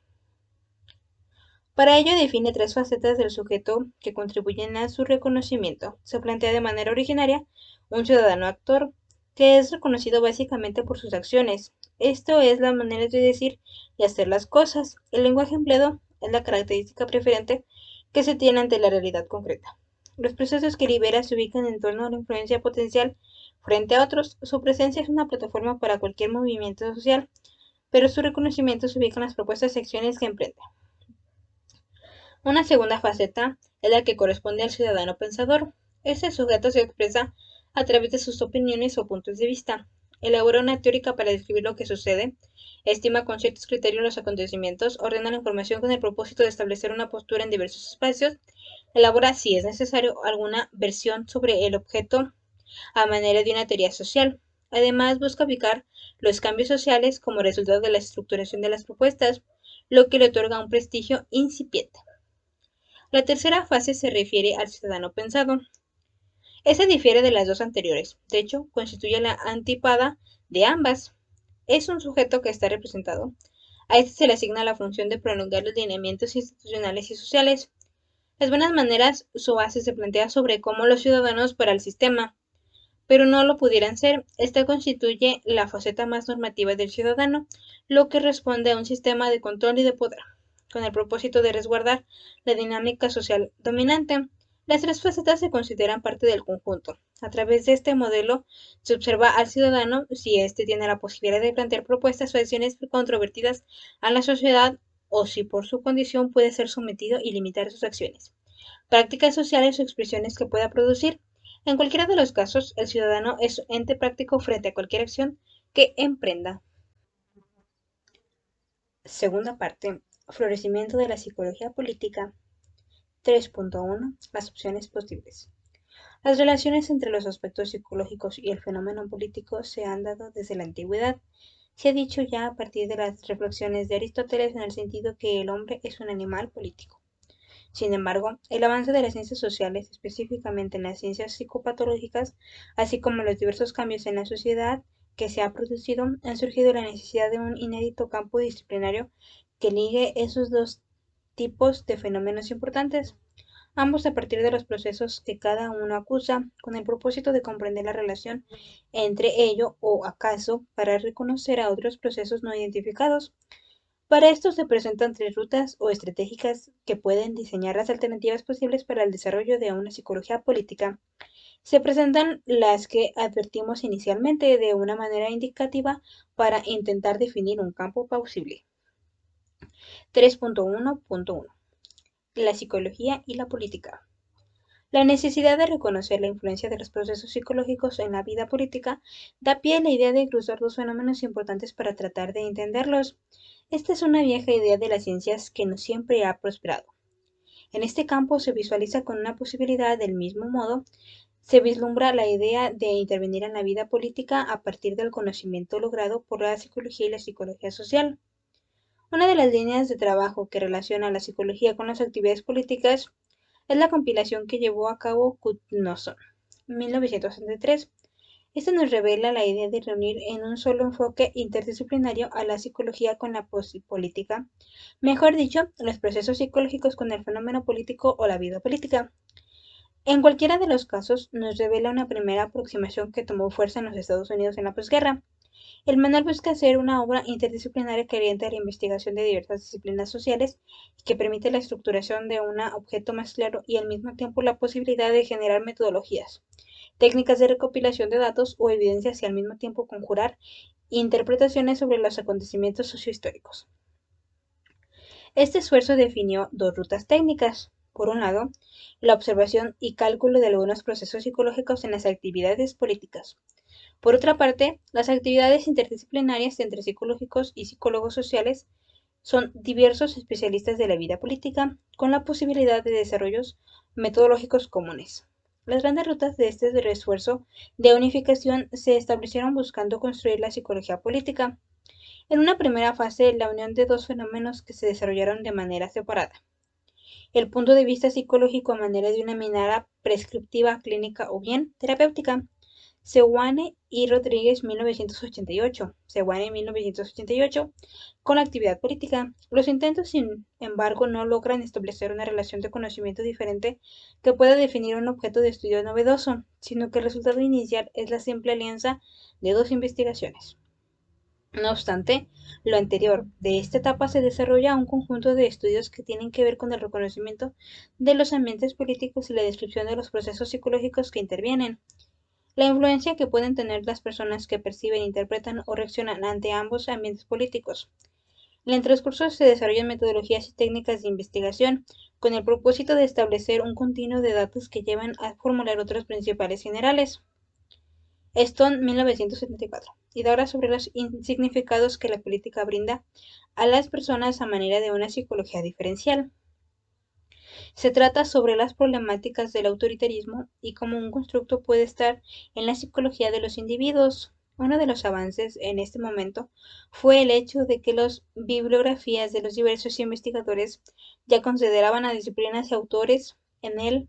Para ello define tres facetas del sujeto que contribuyen a su reconocimiento. Se plantea de manera originaria un ciudadano actor, que es reconocido básicamente por sus acciones. Esto es la manera de decir y hacer las cosas. El lenguaje empleado es la característica preferente que se tiene ante la realidad concreta. Los procesos que libera se ubican en torno a la influencia potencial frente a otros. Su presencia es una plataforma para cualquier movimiento social, pero su reconocimiento se ubica en las propuestas y acciones que emprende. Una segunda faceta es la que corresponde al ciudadano pensador. Este sujeto se expresa a través de sus opiniones o puntos de vista. Elabora una teórica para describir lo que sucede, estima con ciertos criterios los acontecimientos, ordena la información con el propósito de establecer una postura en diversos espacios, elabora, si es necesario, alguna versión sobre el objeto a manera de una teoría social. Además, busca ubicar los cambios sociales como resultado de la estructuración de las propuestas, lo que le otorga un prestigio incipiente. La tercera fase se refiere al ciudadano pensado. Ese difiere de las dos anteriores, de hecho, constituye la antípada de ambas. Es un sujeto que está representado. A este se le asigna la función de prolongar los lineamientos institucionales y sociales. Las buenas maneras, su base se plantea sobre cómo los ciudadanos para el sistema, pero no lo pudieran ser. Esta constituye la faceta más normativa del ciudadano, lo que responde a un sistema de control y de poder, con el propósito de resguardar la dinámica social dominante. Las tres facetas se consideran parte del conjunto. A través de este modelo se observa al ciudadano si éste tiene la posibilidad de plantear propuestas o acciones controvertidas a la sociedad o si por su condición puede ser sometido y limitar sus acciones, prácticas sociales o expresiones que pueda producir. En cualquiera de los casos, el ciudadano es ente práctico frente a cualquier acción que emprenda. Segunda parte. Florecimiento de la psicología política. 3.1. Las opciones posibles. Las relaciones entre los aspectos psicológicos y el fenómeno político se han dado desde la antigüedad. Se ha dicho ya a partir de las reflexiones de Aristóteles en el sentido que el hombre es un animal político. Sin embargo, el avance de las ciencias sociales, específicamente en las ciencias psicopatológicas, así como los diversos cambios en la sociedad que se ha producido, han surgido la necesidad de un inédito campo disciplinario que ligue esos dos tipos de fenómenos importantes, ambos a partir de los procesos que cada uno acusa, con el propósito de comprender la relación entre ello o acaso para reconocer a otros procesos no identificados. Para esto se presentan tres rutas o estratégicas que pueden diseñar las alternativas posibles para el desarrollo de una psicología política. Se presentan las que advertimos inicialmente de una manera indicativa para intentar definir un campo plausible. 3.1.1. La psicología y la política. La necesidad de reconocer la influencia de los procesos psicológicos en la vida política da pie a la idea de cruzar dos fenómenos importantes para tratar de entenderlos. Esta es una vieja idea de las ciencias que no siempre ha prosperado. En este campo se visualiza con una posibilidad del mismo modo, se vislumbra la idea de intervenir en la vida política a partir del conocimiento logrado por la psicología y la psicología social. Una de las líneas de trabajo que relaciona la psicología con las actividades políticas es la compilación que llevó a cabo Knudson, 1963. Esta nos revela la idea de reunir en un solo enfoque interdisciplinario a la psicología con la política, mejor dicho, los procesos psicológicos con el fenómeno político o la vida política. En cualquiera de los casos, nos revela una primera aproximación que tomó fuerza en los Estados Unidos en la posguerra. El manual busca ser una obra interdisciplinaria que orienta la investigación de diversas disciplinas sociales y que permite la estructuración de un objeto más claro y al mismo tiempo la posibilidad de generar metodologías, técnicas de recopilación de datos o evidencias y al mismo tiempo conjurar interpretaciones sobre los acontecimientos sociohistóricos. Este esfuerzo definió dos rutas técnicas. Por un lado, la observación y cálculo de algunos procesos psicológicos en las actividades políticas. Por otra parte, las actividades interdisciplinarias entre psicológicos y psicólogos sociales son diversos especialistas de la vida política con la posibilidad de desarrollos metodológicos comunes. Las grandes rutas de este refuerzo de unificación se establecieron buscando construir la psicología política. En una primera fase, la unión de dos fenómenos que se desarrollaron de manera separada. El punto de vista psicológico a manera de una mirada prescriptiva, clínica o bien terapéutica. Seoane y Rodríguez 1988. Seoane 1988. Con la actividad política. Los intentos, sin embargo, no logran establecer una relación de conocimiento diferente que pueda definir un objeto de estudio novedoso, sino que el resultado inicial es la simple alianza de dos investigaciones. No obstante, lo anterior de esta etapa se desarrolla un conjunto de estudios que tienen que ver con el reconocimiento de los ambientes políticos y la descripción de los procesos psicológicos que intervienen. La influencia que pueden tener las personas que perciben, interpretan o reaccionan ante ambos ambientes políticos. En el transcurso se desarrollan metodologías y técnicas de investigación con el propósito de establecer un continuo de datos que llevan a formular otros principales generales. Stone 1974. Y ahora sobre los significados que la política brinda a las personas a manera de una psicología diferencial. Se trata sobre las problemáticas del autoritarismo y cómo un constructo puede estar en la psicología de los individuos. Uno de los avances en este momento fue el hecho de que las bibliografías de los diversos investigadores ya consideraban a disciplinas y autores en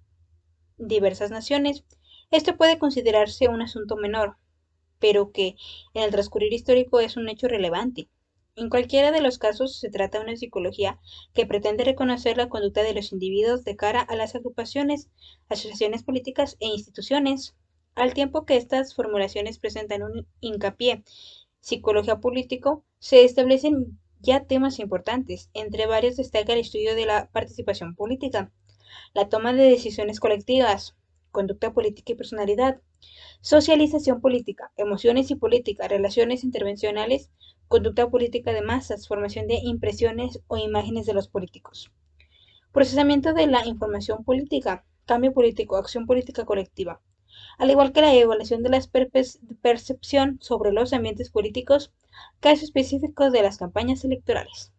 diversas naciones. Esto puede considerarse un asunto menor, pero que en el transcurrir histórico es un hecho relevante. En cualquiera de los casos se trata de una psicología que pretende reconocer la conducta de los individuos de cara a las agrupaciones, asociaciones políticas e instituciones, al tiempo que estas formulaciones presentan un hincapié psicología político, se establecen ya temas importantes. Entre varios destaca el estudio de la participación política, la toma de decisiones colectivas, conducta política y personalidad, socialización política, emociones y política, relaciones intervencionales, conducta política de masas, formación de impresiones o imágenes de los políticos. Procesamiento de la información política, cambio político, acción política colectiva. Al igual que la evaluación de la percepción sobre los ambientes políticos, casos específicos de las campañas electorales.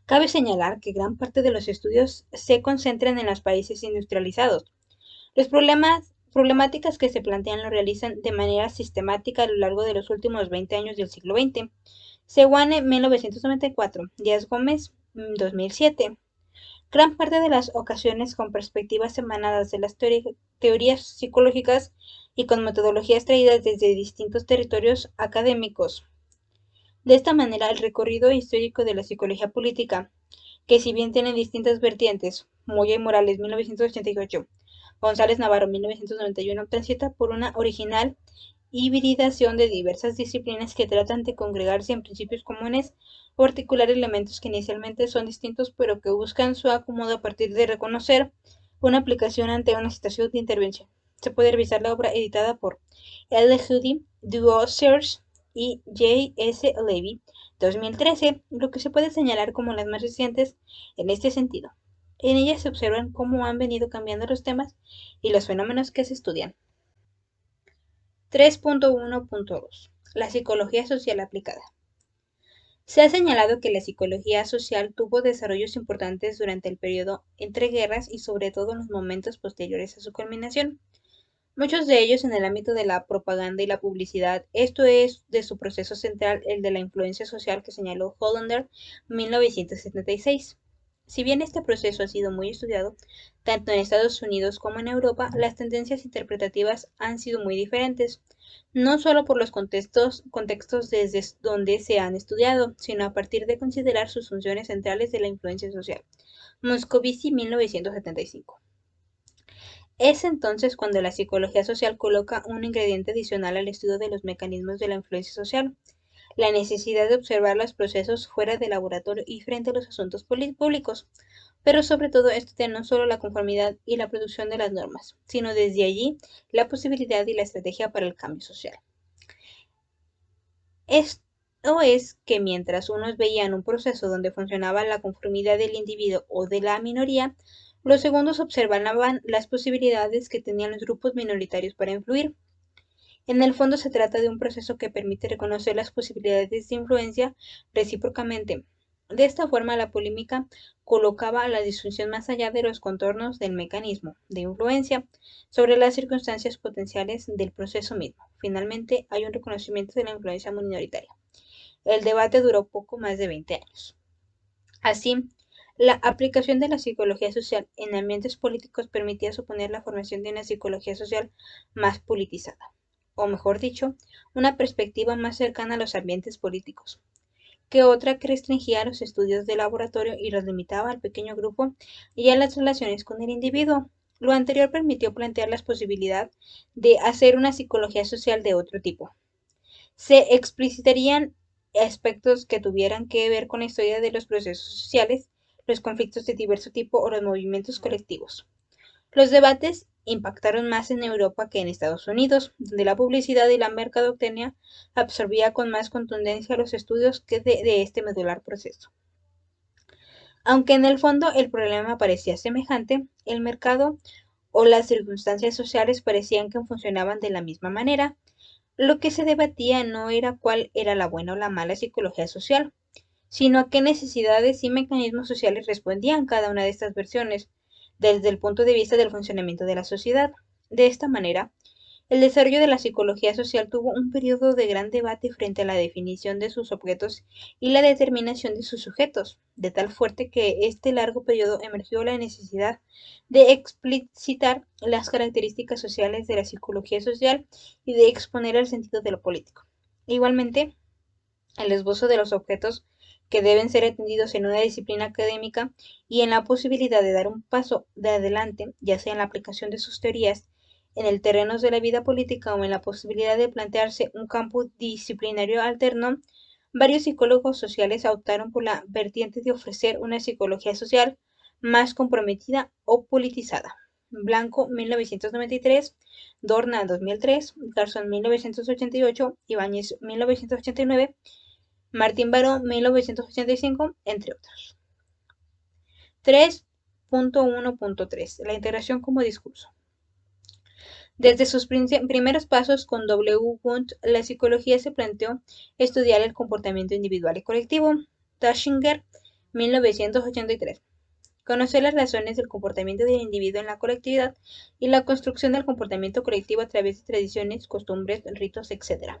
Cabe señalar que gran parte de los estudios se concentran en los países industrializados. Los problemáticas que se plantean lo realizan de manera sistemática a lo largo de los últimos 20 años del siglo XX. Seoane, 1994. Díaz Gómez, 2007. Gran parte de las ocasiones con perspectivas emanadas de las teorías psicológicas y con metodologías traídas desde distintos territorios académicos. De esta manera, el recorrido histórico de la psicología política, que si bien tiene distintas vertientes, Moya y Morales, 1988, González Navarro, 1991, transita por una original hibridación de diversas disciplinas que tratan de congregarse en principios comunes o articular elementos que inicialmente son distintos pero que buscan su acomodo a partir de reconocer una aplicación ante una situación de intervención. Se puede revisar la obra editada por L. Judy Duosers y J. S. Levy, 2013, lo que se puede señalar como las más recientes en este sentido. En ellas se observan cómo han venido cambiando los temas y los fenómenos que se estudian. 3.1.2. La psicología social aplicada. Se ha señalado que la psicología social tuvo desarrollos importantes durante el periodo entre guerras y sobre todo en los momentos posteriores a su culminación. Muchos de ellos en el ámbito de la propaganda y la publicidad. Esto es de su proceso central, el de la influencia social que señaló Hollander 1976. Si bien este proceso ha sido muy estudiado, tanto en Estados Unidos como en Europa, las tendencias interpretativas han sido muy diferentes, no solo por los contextos desde donde se han estudiado, sino a partir de considerar sus funciones centrales de la influencia social. Moscovici 1975. Es entonces cuando la psicología social coloca un ingrediente adicional al estudio de los mecanismos de la influencia social, la necesidad de observar los procesos fuera del laboratorio y frente a los asuntos públicos, pero sobre todo estudiar no solo la conformidad y la producción de las normas, sino desde allí la posibilidad y la estrategia para el cambio social. ¿O es que mientras unos veían un proceso donde funcionaba la conformidad del individuo o de la minoría, los segundos observaban las posibilidades que tenían los grupos minoritarios para influir? En el fondo se trata de un proceso que permite reconocer las posibilidades de influencia recíprocamente. De esta forma, la polémica colocaba la disfunción más allá de los contornos del mecanismo de influencia sobre las circunstancias potenciales del proceso mismo. Finalmente, hay un reconocimiento de la influencia minoritaria. El debate duró poco más de 20 años. Así, la aplicación de la psicología social en ambientes políticos permitía suponer la formación de una psicología social más politizada, o mejor dicho, una perspectiva más cercana a los ambientes políticos, que otra que restringía los estudios de laboratorio y los limitaba al pequeño grupo y a las relaciones con el individuo. Lo anterior permitió plantear la posibilidad de hacer una psicología social de otro tipo. Se explicitarían aspectos que tuvieran que ver con la historia de los procesos sociales, los conflictos de diverso tipo o los movimientos colectivos. Los debates impactaron más en Europa que en Estados Unidos, donde la publicidad y la mercadotecnia absorbía con más contundencia los estudios que de este medular proceso. Aunque en el fondo el problema parecía semejante, el mercado o las circunstancias sociales parecían que funcionaban de la misma manera. Lo que se debatía no era cuál era la buena o la mala psicología social, sino a qué necesidades y mecanismos sociales respondían cada una de estas versiones, desde el punto de vista del funcionamiento de la sociedad. De esta manera, el desarrollo de la psicología social tuvo un periodo de gran debate frente a la definición de sus objetos y la determinación de sus sujetos, de tal fuerte que este largo periodo emergió la necesidad de explicitar las características sociales de la psicología social y de exponer el sentido de lo político. Igualmente, el esbozo de los objetos que deben ser atendidos en una disciplina académica y en la posibilidad de dar un paso de adelante, ya sea en la aplicación de sus teorías en el terreno de la vida política o en la posibilidad de plantearse un campo disciplinario alterno, varios psicólogos sociales optaron por la vertiente de ofrecer una psicología social más comprometida o politizada. Blanco, 1993, Dorna, 2003, Garzón, 1988, Ibáñez, 1989, Martín Baró, 1985, entre otros. 3.1.3. La integración como discurso. Desde sus primeros pasos con W. Wundt, la psicología se planteó estudiar el comportamiento individual y colectivo. Taschinger, 1983. Conocer las razones del comportamiento del individuo en la colectividad y la construcción del comportamiento colectivo a través de tradiciones, costumbres, ritos, etc.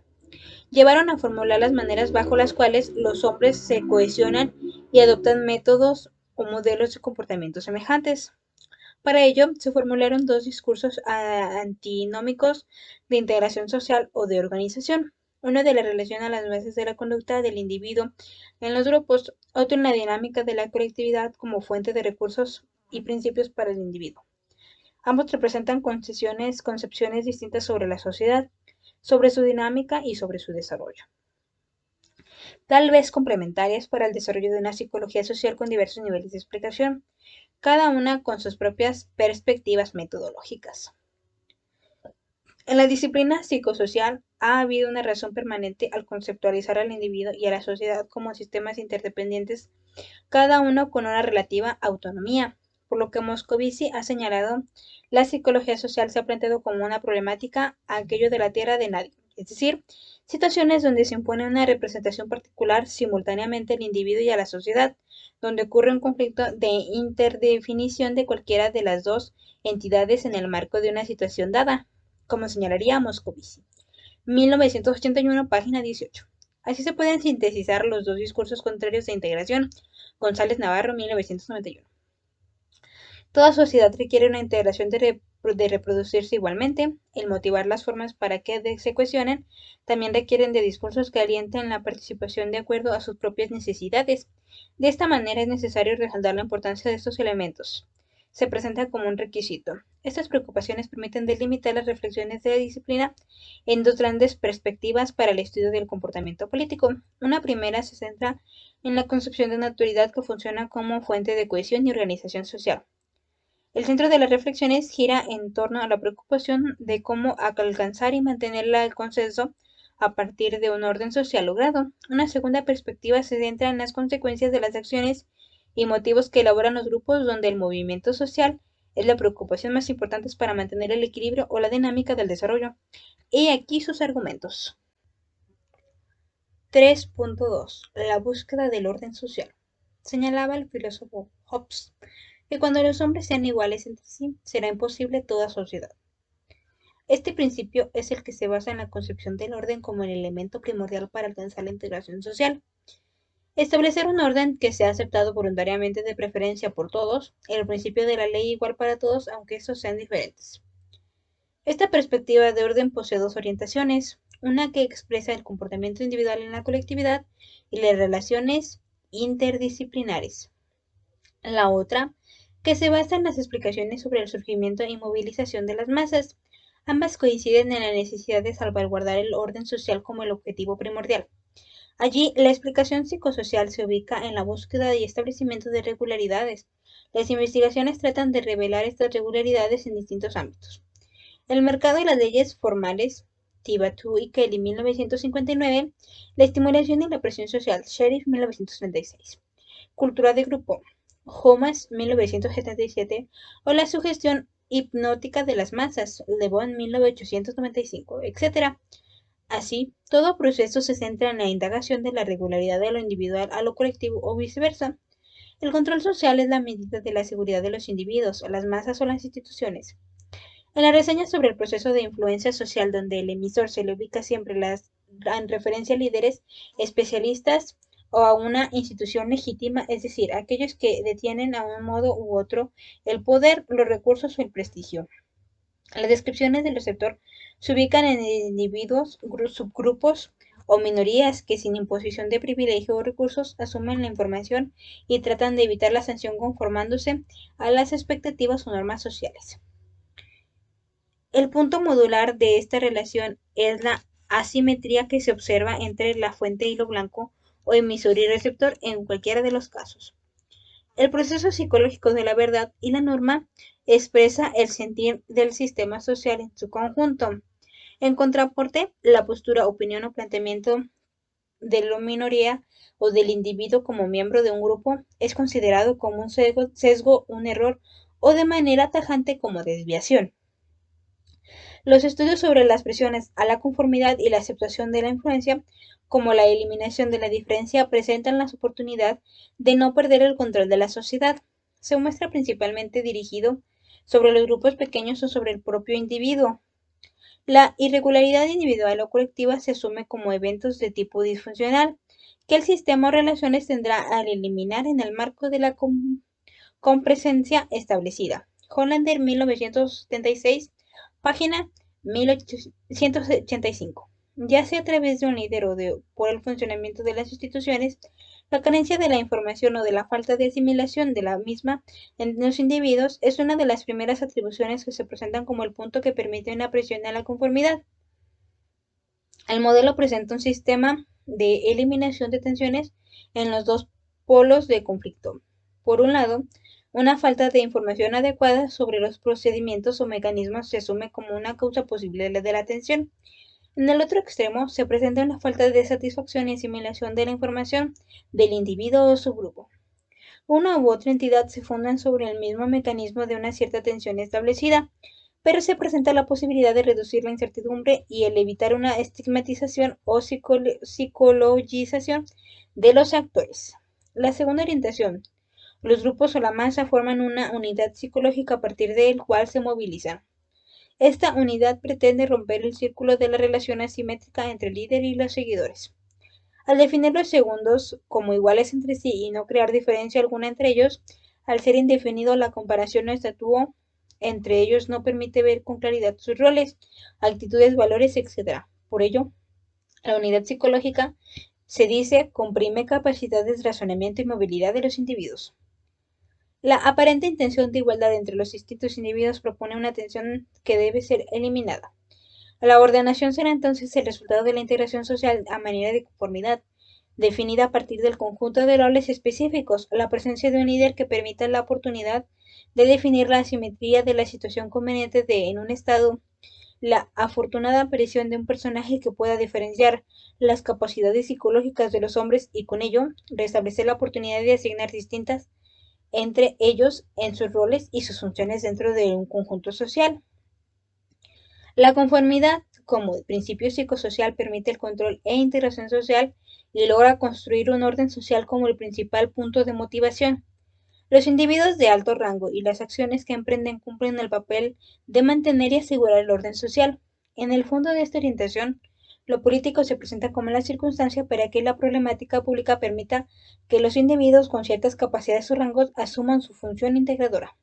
Llevaron a formular las maneras bajo las cuales los hombres se cohesionan y adoptan métodos o modelos de comportamiento semejantes. Para ello, se formularon dos discursos antinómicos de integración social o de organización. Uno de la relación a las bases de la conducta del individuo en los grupos, otro en la dinámica de la colectividad como fuente de recursos y principios para el individuo. Ambos representan concepciones distintas sobre la sociedad, sobre su dinámica y sobre su desarrollo, tal vez complementarias para el desarrollo de una psicología social con diversos niveles de explicación, cada una con sus propias perspectivas metodológicas. En la disciplina psicosocial ha habido una razón permanente al conceptualizar al individuo y a la sociedad como sistemas interdependientes, cada uno con una relativa autonomía. Por lo que Moscovici ha señalado, la psicología social se ha planteado como una problemática aquello de la tierra de nadie, es decir, situaciones donde se impone una representación particular simultáneamente al individuo y a la sociedad, donde ocurre un conflicto de interdefinición de cualquiera de las dos entidades en el marco de una situación dada, como señalaría Moscovici. 1981, página 18. Así se pueden sintetizar los dos discursos contrarios de integración. González Navarro, 1991. Toda sociedad requiere una integración de reproducirse igualmente. El motivar las formas para que se cohesionen también requieren de discursos que alienten la participación de acuerdo a sus propias necesidades. De esta manera es necesario resaltar la importancia de estos elementos. Se presenta como un requisito. Estas preocupaciones permiten delimitar las reflexiones de la disciplina en dos grandes perspectivas para el estudio del comportamiento político. Una primera se centra en la concepción de una autoridad que funciona como fuente de cohesión y organización social. El centro de las reflexiones gira en torno a la preocupación de cómo alcanzar y mantener el consenso a partir de un orden social logrado. Una segunda perspectiva se centra en las consecuencias de las acciones y motivos que elaboran los grupos, donde el movimiento social es la preocupación más importante para mantener el equilibrio o la dinámica del desarrollo. Y aquí sus argumentos. 3.2. La búsqueda del orden social. Señalaba el filósofo Hobbes que cuando los hombres sean iguales entre sí, será imposible toda sociedad. Este principio es el que se basa en la concepción del orden como el elemento primordial para alcanzar la integración social. Establecer un orden que sea aceptado voluntariamente de preferencia por todos, el principio de la ley igual para todos, aunque estos sean diferentes. Esta perspectiva de orden posee dos orientaciones, una que expresa el comportamiento individual en la colectividad y las relaciones interdisciplinares. La otra, que se basa en las explicaciones sobre el surgimiento y movilización de las masas. Ambas coinciden en la necesidad de salvaguardar el orden social como el objetivo primordial. Allí, la explicación psicosocial se ubica en la búsqueda y establecimiento de regularidades. Las investigaciones tratan de revelar estas regularidades en distintos ámbitos. El mercado y las leyes formales, Tivatu y Kelly, 1959, la estimulación y la presión social, Sheriff, 1936. Cultura de grupo, Homas, 1977, o la sugestión hipnótica de las masas, Le Bon, 1895, etc. Así, todo proceso se centra en la indagación de la regularidad de lo individual a lo colectivo o viceversa. El control social es la medida de la seguridad de los individuos, las masas o las instituciones. En la reseña sobre el proceso de influencia social, donde el emisor se le ubica siempre en referencia a líderes, especialistas o a una institución legítima, es decir, aquellos que detienen a un modo u otro el poder, los recursos o el prestigio. Las descripciones del receptor se ubican en individuos, subgrupos o minorías que sin imposición de privilegio o recursos asumen la información y tratan de evitar la sanción conformándose a las expectativas o normas sociales. El punto modular de esta relación es la asimetría que se observa entre la fuente hilo blanco o emisor y receptor en cualquiera de los casos. El proceso psicológico de la verdad y la norma expresa el sentir del sistema social en su conjunto. En contraporte, la postura, opinión o planteamiento de la minoría o del individuo como miembro de un grupo es considerado como un sesgo, un error o de manera tajante como desviación. Los estudios sobre las presiones a la conformidad y la aceptación de la influencia, como la eliminación de la diferencia, presentan la oportunidad de no perder el control de la sociedad. Se muestra principalmente dirigido sobre los grupos pequeños o sobre el propio individuo. La irregularidad individual o colectiva se asume como eventos de tipo disfuncional, que el sistema o relaciones tendrá al eliminar en el marco de la compresencia establecida. Hollander, 1976, página 1185. Ya sea a través de un líder o por el funcionamiento de las instituciones, la carencia de la información o de la falta de asimilación de la misma en los individuos es una de las primeras atribuciones que se presentan como el punto que permite una presión a la conformidad. El modelo presenta un sistema de eliminación de tensiones en los dos polos de conflicto. Por un lado, una falta de información adecuada sobre los procedimientos o mecanismos se asume como una causa posible de la tensión. En el otro extremo, se presenta una falta de satisfacción y asimilación de la información del individuo o subgrupo. Una u otra entidad se fundan sobre el mismo mecanismo de una cierta tensión establecida, pero se presenta la posibilidad de reducir la incertidumbre y el evitar una estigmatización o psicologización de los actores. La segunda orientación. Los grupos o la masa forman una unidad psicológica a partir del cual se movilizan. Esta unidad pretende romper el círculo de la relación asimétrica entre el líder y los seguidores. Al definir los segundos como iguales entre sí y no crear diferencia alguna entre ellos, al ser indefinido la comparación o estatuo entre ellos no permite ver con claridad sus roles, actitudes, valores, etc. Por ello, la unidad psicológica, se dice, comprime capacidades de razonamiento y movilidad de los individuos. La aparente intención de igualdad entre los distintos individuos propone una tensión que debe ser eliminada. La ordenación será entonces el resultado de la integración social a manera de conformidad, definida a partir del conjunto de roles específicos, la presencia de un líder que permita la oportunidad de definir la asimetría de la situación conveniente en un estado, la afortunada aparición de un personaje que pueda diferenciar las capacidades psicológicas de los hombres y con ello restablecer la oportunidad de asignar distintas entre ellos en sus roles y sus funciones dentro de un conjunto social. La conformidad como principio psicosocial permite el control e integración social y logra construir un orden social como el principal punto de motivación. Los individuos de alto rango y las acciones que emprenden cumplen el papel de mantener y asegurar el orden social. En el fondo de esta orientación, lo político se presenta como la circunstancia para que la problemática pública permita que los individuos con ciertas capacidades o rangos asuman su función integradora.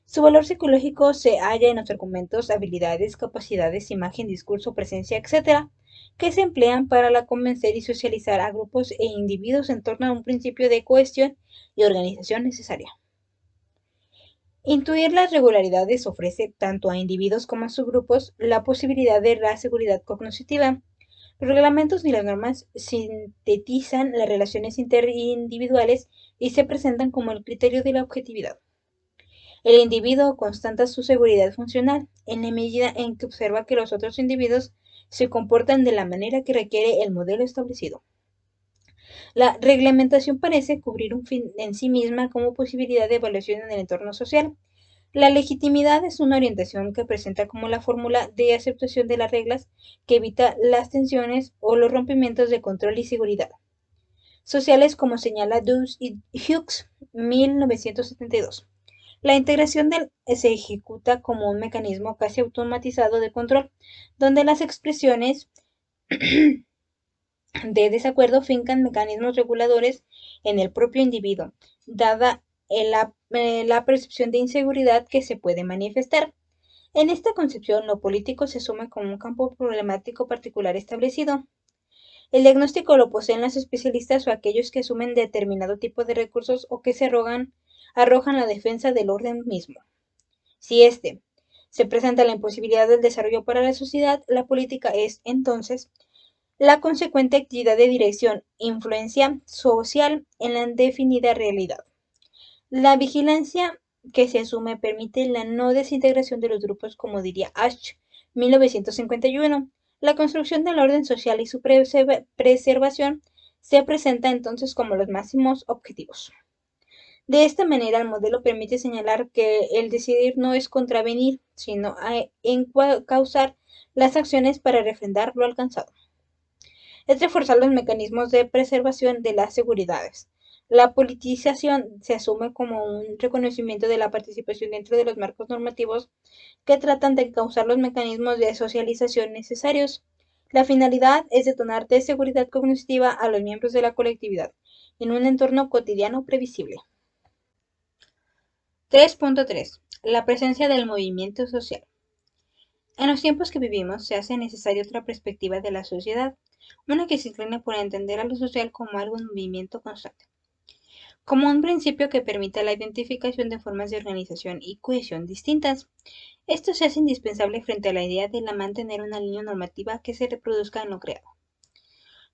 Su valor psicológico se halla en los argumentos, habilidades, capacidades, imagen, discurso, presencia, etc., que se emplean para convencer y socializar a grupos e individuos en torno a un principio de cohesión y organización necesaria. Intuir las regularidades ofrece tanto a individuos como a sus grupos la posibilidad de la seguridad cognitiva. Los reglamentos y las normas sintetizan las relaciones interindividuales y se presentan como el criterio de la objetividad. El individuo constata su seguridad funcional en la medida en que observa que los otros individuos se comportan de la manera que requiere el modelo establecido. La reglamentación parece cubrir un fin en sí misma como posibilidad de evaluación en el entorno social. La legitimidad es una orientación que presenta como la fórmula de aceptación de las reglas que evita las tensiones o los rompimientos de control y seguridad sociales, como señala Deuce y Hughes, 1972. La integración se ejecuta como un mecanismo casi automatizado de control, donde las expresiones de desacuerdo fincan mecanismos reguladores en el propio individuo, dada la percepción de inseguridad que se puede manifestar. En esta concepción, lo político se asume como un campo problemático particular establecido. El diagnóstico lo poseen los especialistas o aquellos que asumen determinado tipo de recursos o que arrojan la defensa del orden mismo. Si se presenta la imposibilidad del desarrollo para la sociedad, la política es, entonces, la consecuente actividad de dirección, influencia social en la definida realidad. La vigilancia que se asume permite la no desintegración de los grupos, como diría Ash, 1951. La construcción del orden social y su preservación se presenta entonces como los máximos objetivos. De esta manera, el modelo permite señalar que el decidir no es contravenir, sino causar las acciones para refrendar lo alcanzado. Es reforzar los mecanismos de preservación de las seguridades. La politización se asume como un reconocimiento de la participación dentro de los marcos normativos que tratan de causar los mecanismos de socialización necesarios. La finalidad es detonar de seguridad cognitiva a los miembros de la colectividad en un entorno cotidiano previsible. 3.3. La presencia del movimiento social. En los tiempos que vivimos se hace necesaria otra perspectiva de la sociedad, una que se incline por entender a lo social como algo en movimiento constante, como un principio que permita la identificación de formas de organización y cohesión distintas. Esto se hace indispensable frente a la idea de mantener una línea normativa que se reproduzca en lo creado.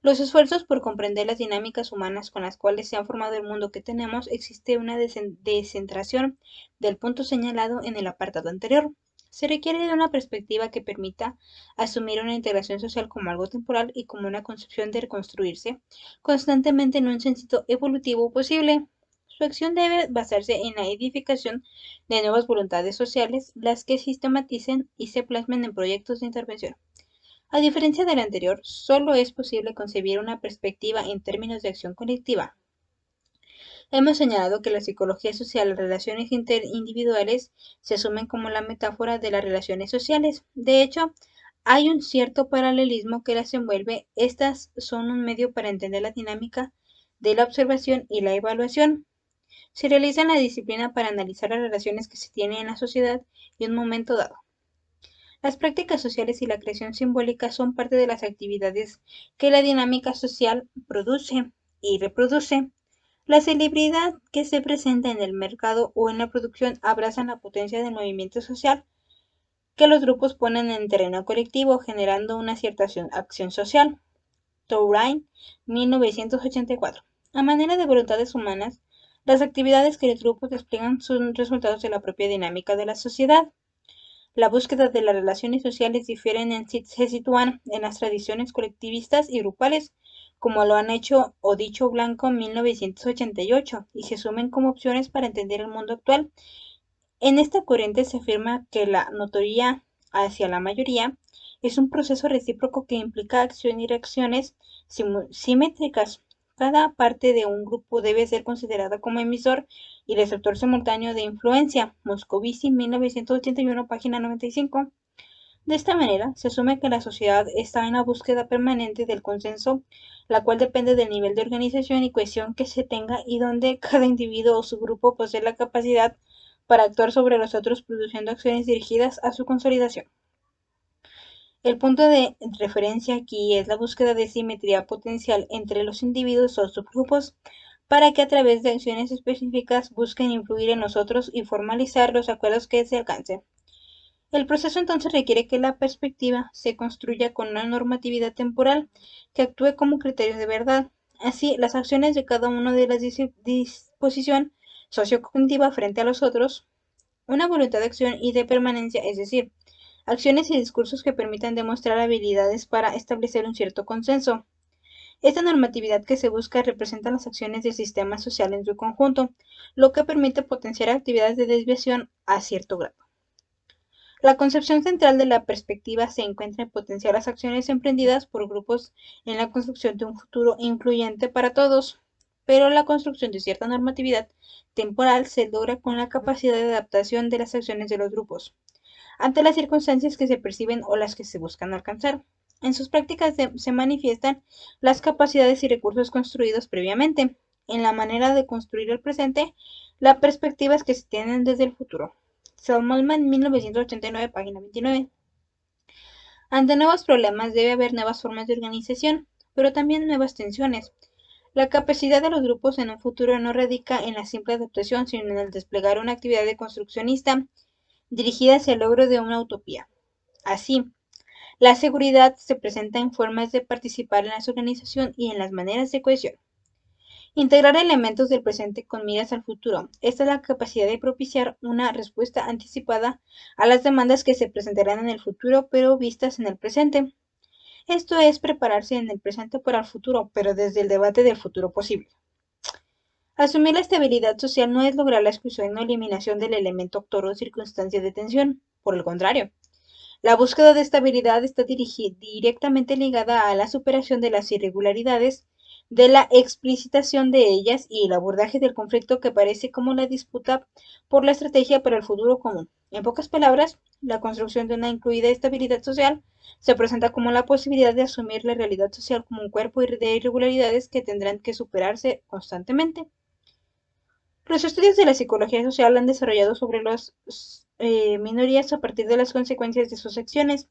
Los esfuerzos por comprender las dinámicas humanas con las cuales se ha formado el mundo que tenemos, existe una descentración del punto señalado en el apartado anterior. Se requiere de una perspectiva que permita asumir una integración social como algo temporal y como una concepción de reconstruirse constantemente en un sentido evolutivo posible. Su acción debe basarse en la edificación de nuevas voluntades sociales, las que sistematicen y se plasmen en proyectos de intervención. A diferencia del anterior, solo es posible concebir una perspectiva en términos de acción colectiva. Hemos señalado que la psicología social, las relaciones interindividuales, se asumen como la metáfora de las relaciones sociales. De hecho, hay un cierto paralelismo que las envuelve. Estas son un medio para entender la dinámica de la observación y la evaluación. Se realiza en la disciplina para analizar las relaciones que se tienen en la sociedad en un momento dado. Las prácticas sociales y la creación simbólica son parte de las actividades que la dinámica social produce y reproduce. La celebridad que se presenta en el mercado o en la producción abrazan la potencia del movimiento social que los grupos ponen en terreno colectivo, generando una cierta acción social. Touraine, 1984. A manera de voluntades humanas, las actividades que los grupos despliegan son resultados de la propia dinámica de la sociedad. La búsqueda de las relaciones sociales se sitúan en las tradiciones colectivistas y grupales, como lo han hecho Odicho Blanco en 1988, y se asumen como opciones para entender el mundo actual. En esta corriente se afirma que la notoría hacia la mayoría es un proceso recíproco que implica acción y reacciones simétricas. Cada parte de un grupo debe ser considerada como emisor y receptor simultáneo de influencia. Moscovici, 1981, página 95. De esta manera, se asume que la sociedad está en la búsqueda permanente del consenso, la cual depende del nivel de organización y cohesión que se tenga y donde cada individuo o subgrupo posee la capacidad para actuar sobre los otros produciendo acciones dirigidas a su consolidación. El punto de referencia aquí es la búsqueda de simetría potencial entre los individuos o subgrupos para que a través de acciones específicas busquen influir en los otros y formalizar los acuerdos que se alcancen. El proceso entonces requiere que la perspectiva se construya con una normatividad temporal que actúe como criterio de verdad. Así, las acciones de cada uno de las disposición sociocognitiva frente a los otros, una voluntad de acción y de permanencia, es decir, acciones y discursos que permitan demostrar habilidades para establecer un cierto consenso. Esta normatividad que se busca representa las acciones del sistema social en su conjunto, lo que permite potenciar actividades de desviación a cierto grado. La concepción central de la perspectiva se encuentra en potenciar las acciones emprendidas por grupos en la construcción de un futuro incluyente para todos, pero la construcción de cierta normatividad temporal se logra con la capacidad de adaptación de las acciones de los grupos ante las circunstancias que se perciben o las que se buscan alcanzar. En sus prácticas se manifiestan las capacidades y recursos construidos previamente, en la manera de construir el presente, las perspectivas que se tienen desde el futuro. Salmonman, 1989, página 29. Ante nuevos problemas debe haber nuevas formas de organización, pero también nuevas tensiones. La capacidad de los grupos en un futuro no radica en la simple adaptación, sino en el desplegar una actividad de construccionista dirigida hacia el logro de una utopía. Así, la seguridad se presenta en formas de participar en la organización y en las maneras de cohesión. Integrar elementos del presente con miras al futuro. Esta es la capacidad de propiciar una respuesta anticipada a las demandas que se presentarán en el futuro, pero vistas en el presente. Esto es prepararse en el presente para el futuro, pero desde el debate del futuro posible. Asumir la estabilidad social no es lograr la exclusión o eliminación del elemento actor o circunstancia de tensión. Por el contrario, la búsqueda de estabilidad está directamente ligada a la superación de las irregularidades, de la explicitación de ellas y el abordaje del conflicto que parece como la disputa por la estrategia para el futuro común. En pocas palabras, la construcción de una incluida estabilidad social se presenta como la posibilidad de asumir la realidad social como un cuerpo de irregularidades que tendrán que superarse constantemente. Los estudios de la psicología social han desarrollado sobre las minorías a partir de las consecuencias de sus acciones.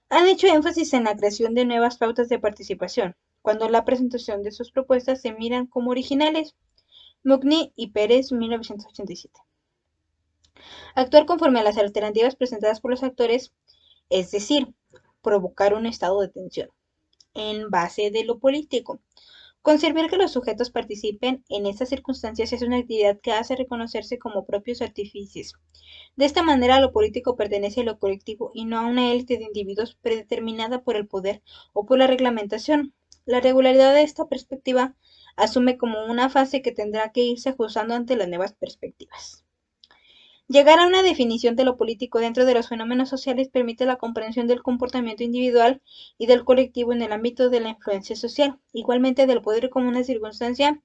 Han hecho énfasis en la creación de nuevas pautas de participación, cuando la presentación de sus propuestas se miran como originales. Mugni y Pérez, 1987. Actuar conforme a las alternativas presentadas por los actores, es decir, provocar un estado de tensión, en base de lo político. Conservar que los sujetos participen en estas circunstancias es una actividad que hace reconocerse como propios artífices. De esta manera, lo político pertenece a lo colectivo y no a una élite de individuos predeterminada por el poder o por la reglamentación. La regularidad de esta perspectiva asume como una fase que tendrá que irse ajustando ante las nuevas perspectivas. Llegar a una definición de lo político dentro de los fenómenos sociales permite la comprensión del comportamiento individual y del colectivo en el ámbito de la influencia social, igualmente del poder como una circunstancia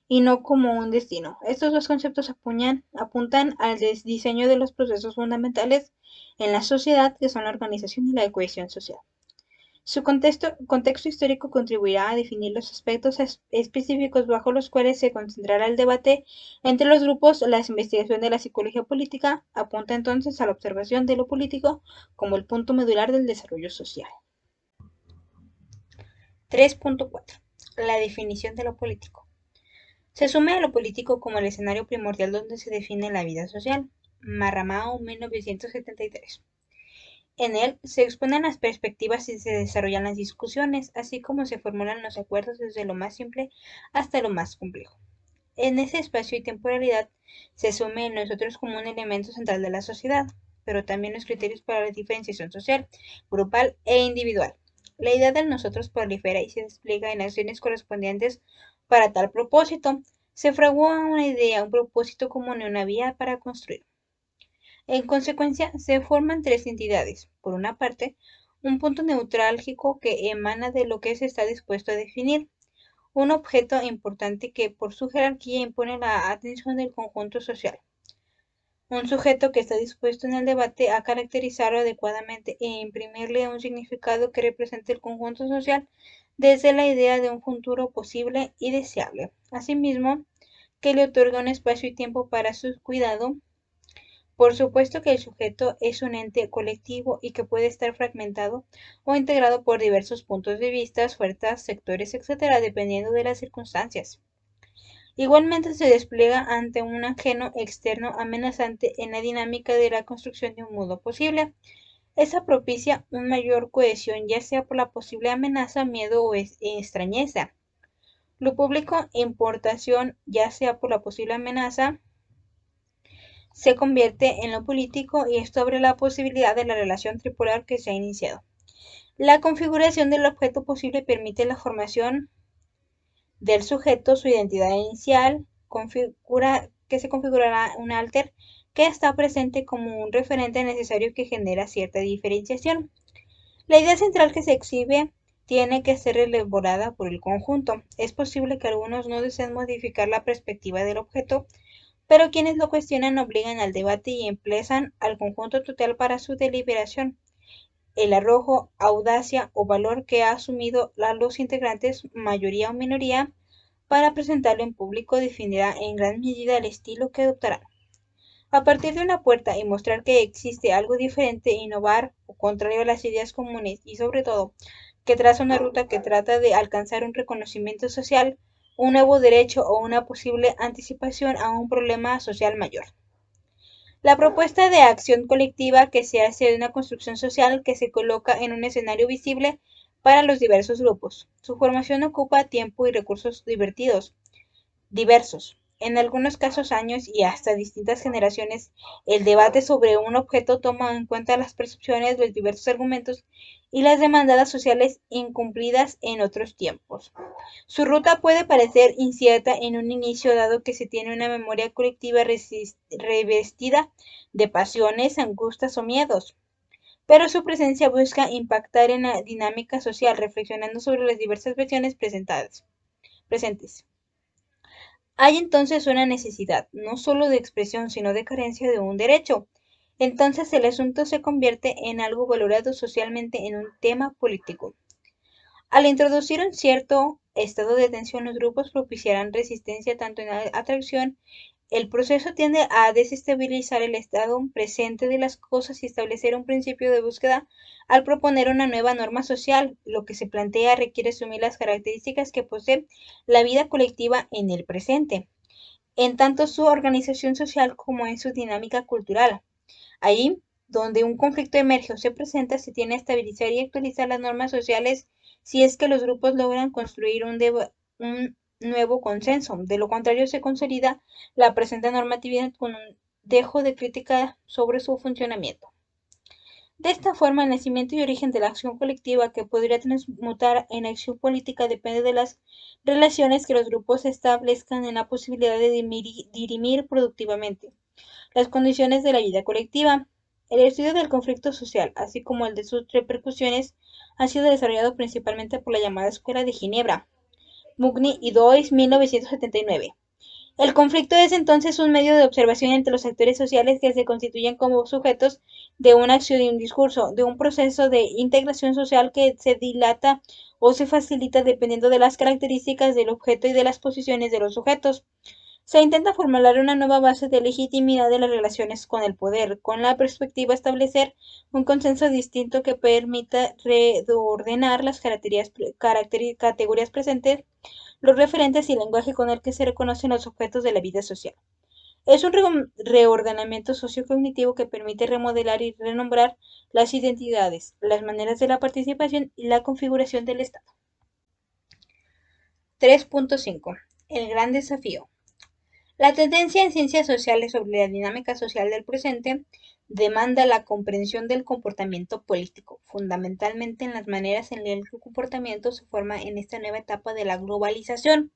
y no como un destino. Estos dos conceptos apuntan al diseño de los procesos fundamentales en la sociedad, que son la organización y la cohesión social. Su contexto histórico contribuirá a definir los aspectos específicos bajo los cuales se concentrará el debate entre los grupos. La investigación de la psicología política apunta entonces a la observación de lo político como el punto medular del desarrollo social. 3.4. La definición de lo político. Se asume a lo político como el escenario primordial donde se define la vida social. Marramao, 1973. En él se exponen las perspectivas y se desarrollan las discusiones, así como se formulan los acuerdos desde lo más simple hasta lo más complejo. En ese espacio y temporalidad se asume en nosotros como un elemento central de la sociedad. pero también los criterios para la diferenciación social, grupal e individual. La idea del nosotros prolifera y se despliega en acciones correspondientes para tal propósito. Se fraguó una idea, un propósito común y una vía para construir. En consecuencia, se forman tres entidades. Por una parte, un punto neurálgico que emana de lo que se está dispuesto a definir, un objeto importante que por su jerarquía impone la atención del conjunto social, un sujeto que está dispuesto en el debate a caracterizarlo adecuadamente e imprimirle un significado que represente el conjunto social desde la idea de un futuro posible y deseable. Asimismo, que le otorga un espacio y tiempo para su cuidado. Por supuesto que el sujeto es un ente colectivo y que puede estar fragmentado o integrado por diversos puntos de vista, fuerzas, sectores, etc., dependiendo de las circunstancias. Igualmente se despliega ante un ajeno externo amenazante en la dinámica de la construcción de un mundo posible. Esa propicia una mayor cohesión, ya sea por la posible amenaza, miedo o extrañeza. Lo público, importación, ya sea por la posible amenaza, se convierte en lo político y esto abre la posibilidad de la relación tripolar que se ha iniciado. La configuración del objeto posible permite la formación del sujeto, su identidad inicial, que se configurará un alter que está presente como un referente necesario que genera cierta diferenciación. La idea central que se exhibe tiene que ser elaborada por el conjunto. Es posible que algunos no deseen modificar la perspectiva del objeto, pero quienes lo cuestionan obligan al debate y emplazan al conjunto total para su deliberación. El arrojo, audacia o valor que ha asumido los integrantes, mayoría o minoría, para presentarlo en público definirá en gran medida el estilo que adoptarán. A partir de una puerta y mostrar que existe algo diferente, innovar o contrario a las ideas comunes y sobre todo que traza una ruta que trata de alcanzar un reconocimiento social, un nuevo derecho o una posible anticipación a un problema social mayor. La propuesta de acción colectiva que se hace de una construcción social que se coloca en un escenario visible para los diversos grupos. Su formación ocupa tiempo y recursos diversos. En algunos casos años y hasta distintas generaciones, el debate sobre un objeto toma en cuenta las percepciones, los diversos argumentos y las demandas sociales incumplidas en otros tiempos. Su ruta puede parecer incierta en un inicio dado que se tiene una memoria colectiva revestida de pasiones, angustias o miedos, pero su presencia busca impactar en la dinámica social reflexionando sobre las diversas versiones presentes. Hay entonces una necesidad, no solo de expresión, sino de carencia de un derecho. Entonces el asunto se convierte en algo valorado socialmente en un tema político. Al introducir un cierto estado de tensión, los grupos propiciarán resistencia tanto en la atracción. El proceso tiende a desestabilizar el estado presente de las cosas y establecer un principio de búsqueda al proponer una nueva norma social. Lo que se plantea requiere asumir las características que posee la vida colectiva en el presente, en tanto su organización social como en su dinámica cultural. Ahí donde un conflicto emerge o se presenta, se tiene que estabilizar y actualizar las normas sociales si es que los grupos logran construir un nuevo consenso. De lo contrario, se consolida la presente normatividad con un dejo de crítica sobre su funcionamiento. De esta forma, el nacimiento y origen de la acción colectiva que podría transmutar en acción política depende de las relaciones que los grupos establezcan en la posibilidad de dirimir productivamente las condiciones de la vida colectiva. El estudio del conflicto social, así como el de sus repercusiones, ha sido desarrollado principalmente por la llamada Escuela de Ginebra, Mugni y Dois, 1979. El conflicto es entonces un medio de observación entre los actores sociales que se constituyen como sujetos de una acción y un discurso, de un proceso de integración social que se dilata o se facilita dependiendo de las características del objeto y de las posiciones de los sujetos. Se intenta formular una nueva base de legitimidad de las relaciones con el poder, con la perspectiva de establecer un consenso distinto que permita reordenar las categorías presentes, los referentes y el lenguaje con el que se reconocen los objetos de la vida social. Es un reordenamiento sociocognitivo que permite remodelar y renombrar las identidades, las maneras de la participación y la configuración del Estado. 3.5. El gran desafío. La tendencia en ciencias sociales sobre la dinámica social del presente demanda la comprensión del comportamiento político, fundamentalmente en las maneras en las que el comportamiento se forma en esta nueva etapa de la globalización.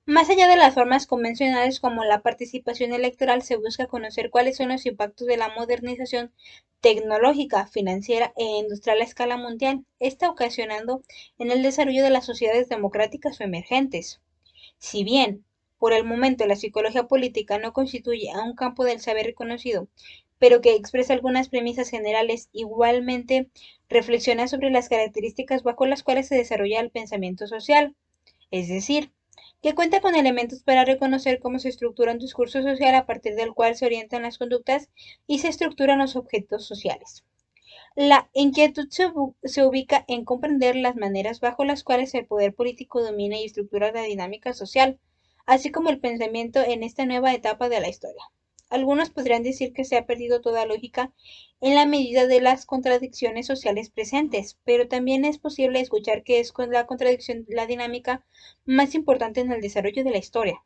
Más allá de las formas convencionales como la participación electoral, se busca conocer cuáles son los impactos de la modernización tecnológica, financiera e industrial a escala mundial, está ocasionando en el desarrollo de las sociedades democráticas o emergentes. Si bien, por el momento, la psicología política no constituye a un campo del saber reconocido, pero que expresa algunas premisas generales, igualmente reflexiona sobre las características bajo las cuales se desarrolla el pensamiento social, es decir, que cuenta con elementos para reconocer cómo se estructura un discurso social a partir del cual se orientan las conductas y se estructuran los objetos sociales. La inquietud se ubica en comprender las maneras bajo las cuales el poder político domina y estructura la dinámica social, así como el pensamiento en esta nueva etapa de la historia. Algunos podrían decir que se ha perdido toda lógica en la medida de las contradicciones sociales presentes, pero también es posible escuchar que es con la contradicción la dinámica más importante en el desarrollo de la historia.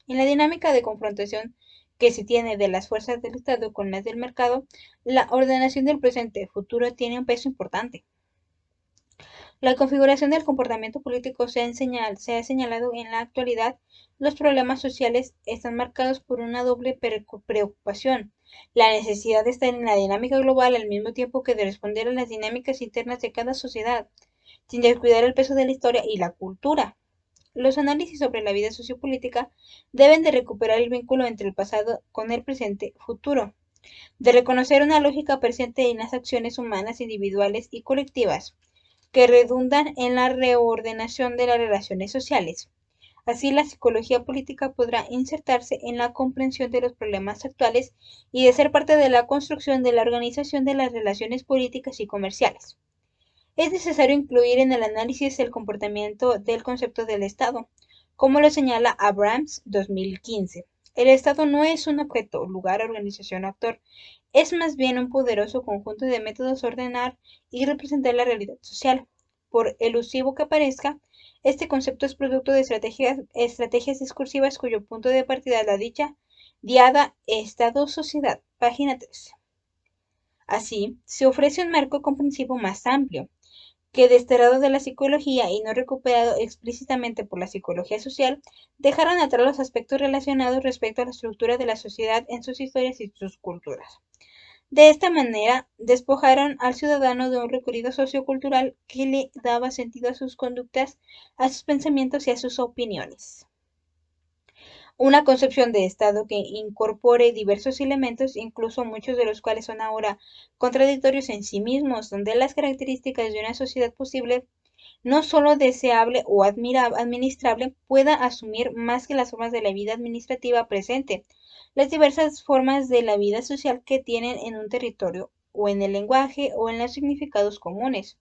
En la dinámica de confrontación que se tiene de las fuerzas del Estado con las del mercado, la ordenación del presente y futuro tiene un peso importante. La configuración del comportamiento político se ha señalado en la actualidad. Los problemas sociales están marcados por una doble preocupación: la necesidad de estar en la dinámica global al mismo tiempo que de responder a las dinámicas internas de cada sociedad, sin descuidar el peso de la historia y la cultura. Los análisis sobre la vida sociopolítica deben de recuperar el vínculo entre el pasado con el presente futuro, de reconocer una lógica presente en las acciones humanas individuales y colectivas, que redundan en la reordenación de las relaciones sociales. Así, la psicología política podrá insertarse en la comprensión de los problemas actuales y de ser parte de la construcción de la organización de las relaciones políticas y comerciales. Es necesario incluir en el análisis el comportamiento del concepto del Estado, como lo señala Abrams 2015. El Estado no es un objeto, lugar, organización o actor, es más bien un poderoso conjunto de métodos ordenar y representar la realidad social. Por elusivo que parezca, este concepto es producto de estrategias discursivas cuyo punto de partida es la diada Estado-Sociedad, página 13. Así, se ofrece un marco comprensivo más amplio, que desterrado de la psicología y no recuperado explícitamente por la psicología social, dejaron atrás los aspectos relacionados respecto a la estructura de la sociedad en sus historias y sus culturas. De esta manera, despojaron al ciudadano de un recorrido sociocultural que le daba sentido a sus conductas, a sus pensamientos y a sus opiniones. Una concepción de Estado que incorpore diversos elementos, incluso muchos de los cuales son ahora contradictorios en sí mismos, donde las características de una sociedad posible, no solo deseable o administrable, pueda asumir más que las formas de la vida administrativa presente, las diversas formas de la vida social que tienen en un territorio, o en el lenguaje, o en los significados comunes.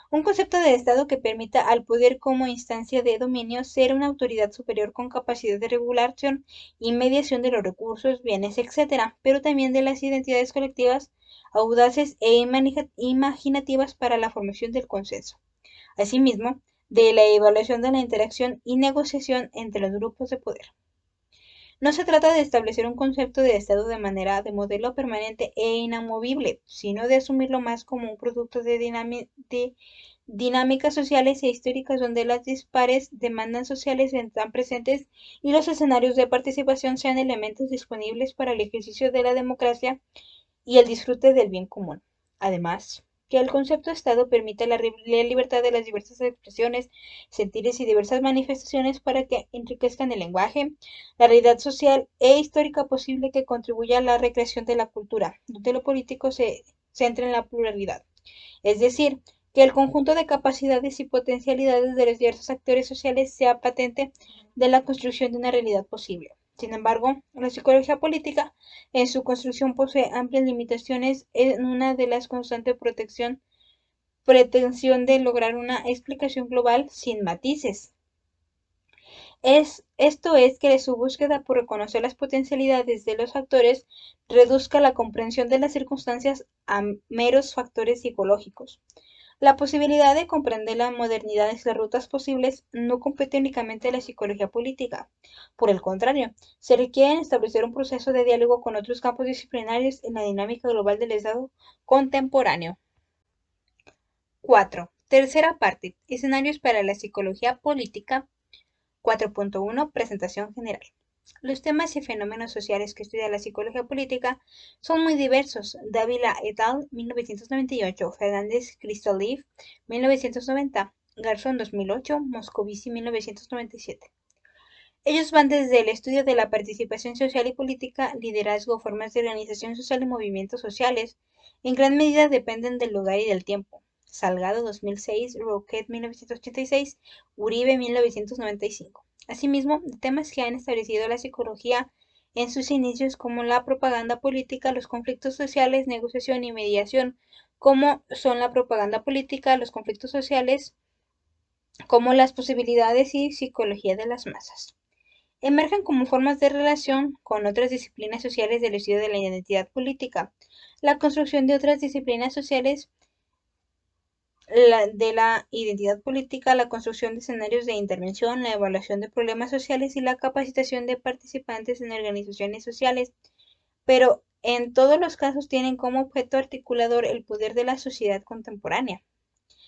Un concepto de Estado que permita al poder como instancia de dominio ser una autoridad superior con capacidad de regulación y mediación de los recursos, bienes, etc., pero también de las identidades colectivas audaces e imaginativas para la formación del consenso. Asimismo, de la evaluación de la interacción y negociación entre los grupos de poder. No se trata de establecer un concepto de Estado de manera de modelo permanente e inamovible, sino de asumirlo más como un producto de dinámicas sociales e históricas donde las dispares demandas sociales están presentes y los escenarios de participación sean elementos disponibles para el ejercicio de la democracia y el disfrute del bien común. Además, que el concepto de Estado permita la libertad de las diversas expresiones, sentires y diversas manifestaciones para que enriquezcan el lenguaje, la realidad social e histórica posible que contribuya a la recreación de la cultura, donde lo político se centra en la pluralidad. Es decir, que el conjunto de capacidades y potencialidades de los diversos actores sociales sea patente de la construcción de una realidad posible. Sin embargo, la psicología política en su construcción posee amplias limitaciones en una de las constante pretensión de lograr una explicación global sin matices. Esto es que su búsqueda por reconocer las potencialidades de los actores reduzca la comprensión de las circunstancias a meros factores psicológicos. La posibilidad de comprender las modernidades y las rutas posibles no compete únicamente a la psicología política. Por el contrario, se requiere establecer un proceso de diálogo con otros campos disciplinarios en la dinámica global del Estado contemporáneo. 4. Tercera parte. Escenarios para la psicología política. 4.1. Presentación general. Los temas y fenómenos sociales que estudia la psicología política son muy diversos. Dávila et al. 1998, Fernández Cristoliv 1990, Garzón 2008, Moscovici 1997. Ellos van desde el estudio de la participación social y política, liderazgo, formas de organización social y movimientos sociales. En gran medida dependen del lugar y del tiempo. Salgado 2006, Roquet 1986, Uribe 1995. Asimismo, temas que han establecido la psicología en sus inicios como la propaganda política, los conflictos sociales, negociación y mediación, como son la propaganda política, los conflictos sociales, como las posibilidades y psicología de las masas. Emergen como formas de relación con otras disciplinas sociales del estudio de la identidad política, la construcción de otras disciplinas sociales de la identidad política, la construcción de escenarios de intervención, la evaluación de problemas sociales y la capacitación de participantes en organizaciones sociales, pero en todos los casos tienen como objeto articulador el poder de la sociedad contemporánea.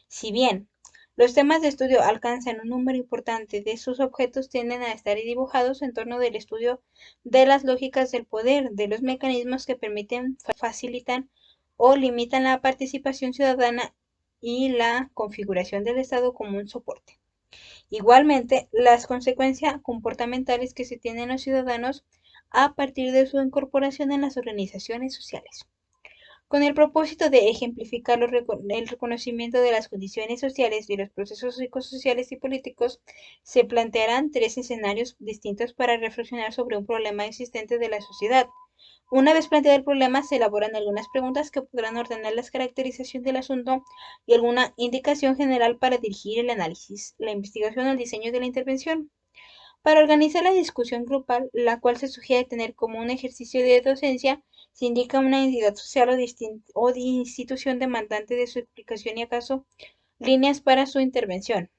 Si bien los temas de estudio alcanzan un número importante de sus objetos, tienden a estar dibujados en torno del estudio de las lógicas del poder, de los mecanismos que permiten, facilitan o limitan la participación ciudadana y la configuración del Estado como un soporte. Igualmente, las consecuencias comportamentales que se tienen los ciudadanos a partir de su incorporación en las organizaciones sociales. Con el propósito de ejemplificar el reconocimiento de las condiciones sociales y los procesos psicosociales y políticos, se plantearán tres escenarios distintos para reflexionar sobre un problema existente de la sociedad. Una vez planteado el problema, se elaboran algunas preguntas que podrán ordenar la caracterización del asunto y alguna indicación general para dirigir el análisis, la investigación o el diseño de la intervención. Para organizar la discusión grupal, la cual se sugiere tener como un ejercicio de docencia, se indica una entidad social o de institución demandante de su explicación y acaso líneas para su intervención.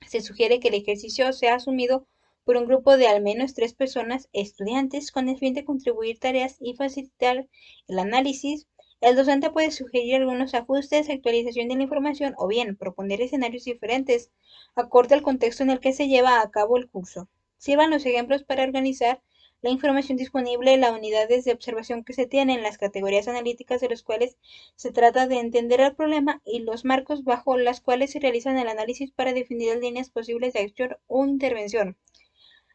Se sugiere que el ejercicio sea asumido por un grupo de al menos 3 personas, estudiantes, con el fin de contribuir tareas y facilitar el análisis. El docente puede sugerir algunos ajustes, actualización de la información o bien proponer escenarios diferentes, acorde al contexto en el que se lleva a cabo el curso. Sirvan los ejemplos para organizar la información disponible, las unidades de observación que se tienen, las categorías analíticas de los cuales se trata de entender el problema y los marcos bajo los cuales se realizan el análisis para definir las líneas posibles de acción o intervención.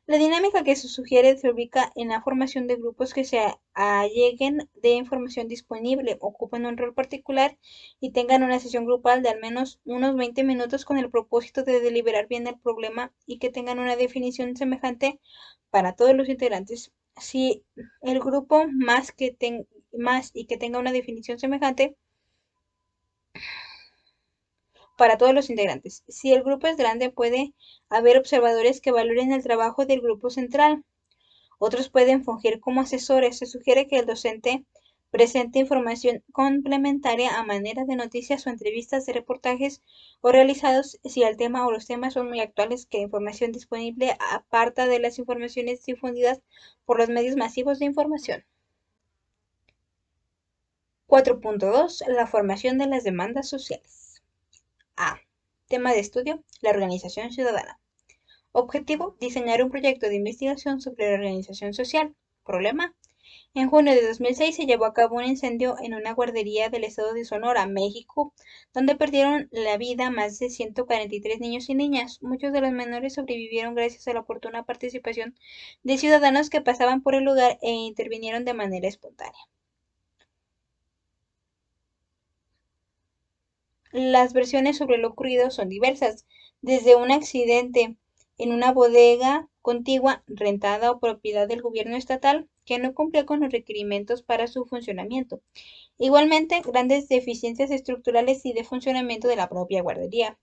La dinámica que se sugiere se ubica en la formación de grupos que se alleguen de información disponible, ocupen un rol particular y tengan una sesión grupal de al menos unos 20 minutos con el propósito de deliberar bien el problema y que tengan una definición semejante para todos los integrantes. Si el grupo más y que tenga una definición semejante para todos los integrantes. Si el grupo es grande, puede haber observadores que valoren el trabajo del grupo central. Otros pueden fungir como asesores. Se sugiere que el docente presente información complementaria a manera de noticias o entrevistas de reportajes o realizados si el tema o los temas son muy actuales, que la información disponible aparta de las informaciones difundidas por los medios masivos de información. 4.2. La formación de las demandas sociales. A. Tema de estudio: la organización ciudadana. Objetivo: diseñar un proyecto de investigación sobre la organización social. Problema: en junio de 2006 se llevó a cabo un incendio en una guardería del estado de Sonora, México, donde perdieron la vida más de 143 niños y niñas. Muchos de los menores sobrevivieron gracias a la oportuna participación de ciudadanos que pasaban por el lugar e intervinieron de manera espontánea. Las versiones sobre lo ocurrido son diversas, desde un accidente en una bodega contigua, rentada o propiedad del gobierno estatal, que no cumplía con los requerimientos para su funcionamiento. Igualmente, grandes deficiencias estructurales y de funcionamiento de la propia guardería.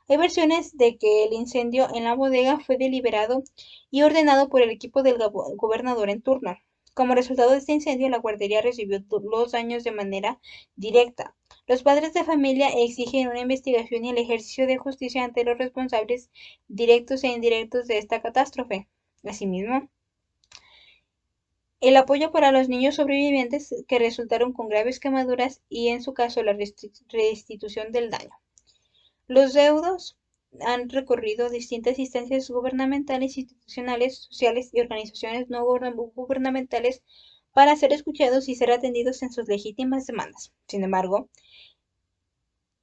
Hay versiones de que el incendio en la bodega fue deliberado y ordenado por el equipo del gobernador en turno. Como resultado de este incendio, la guardería recibió los daños de manera directa. Los padres de familia exigen una investigación y el ejercicio de justicia ante los responsables directos e indirectos de esta catástrofe. Asimismo, el apoyo para los niños sobrevivientes que resultaron con graves quemaduras y, en su caso, la restitución del daño. Los deudos han recorrido distintas instancias gubernamentales, institucionales, sociales y organizaciones no gubernamentales para ser escuchados y ser atendidos en sus legítimas demandas. Sin embargo,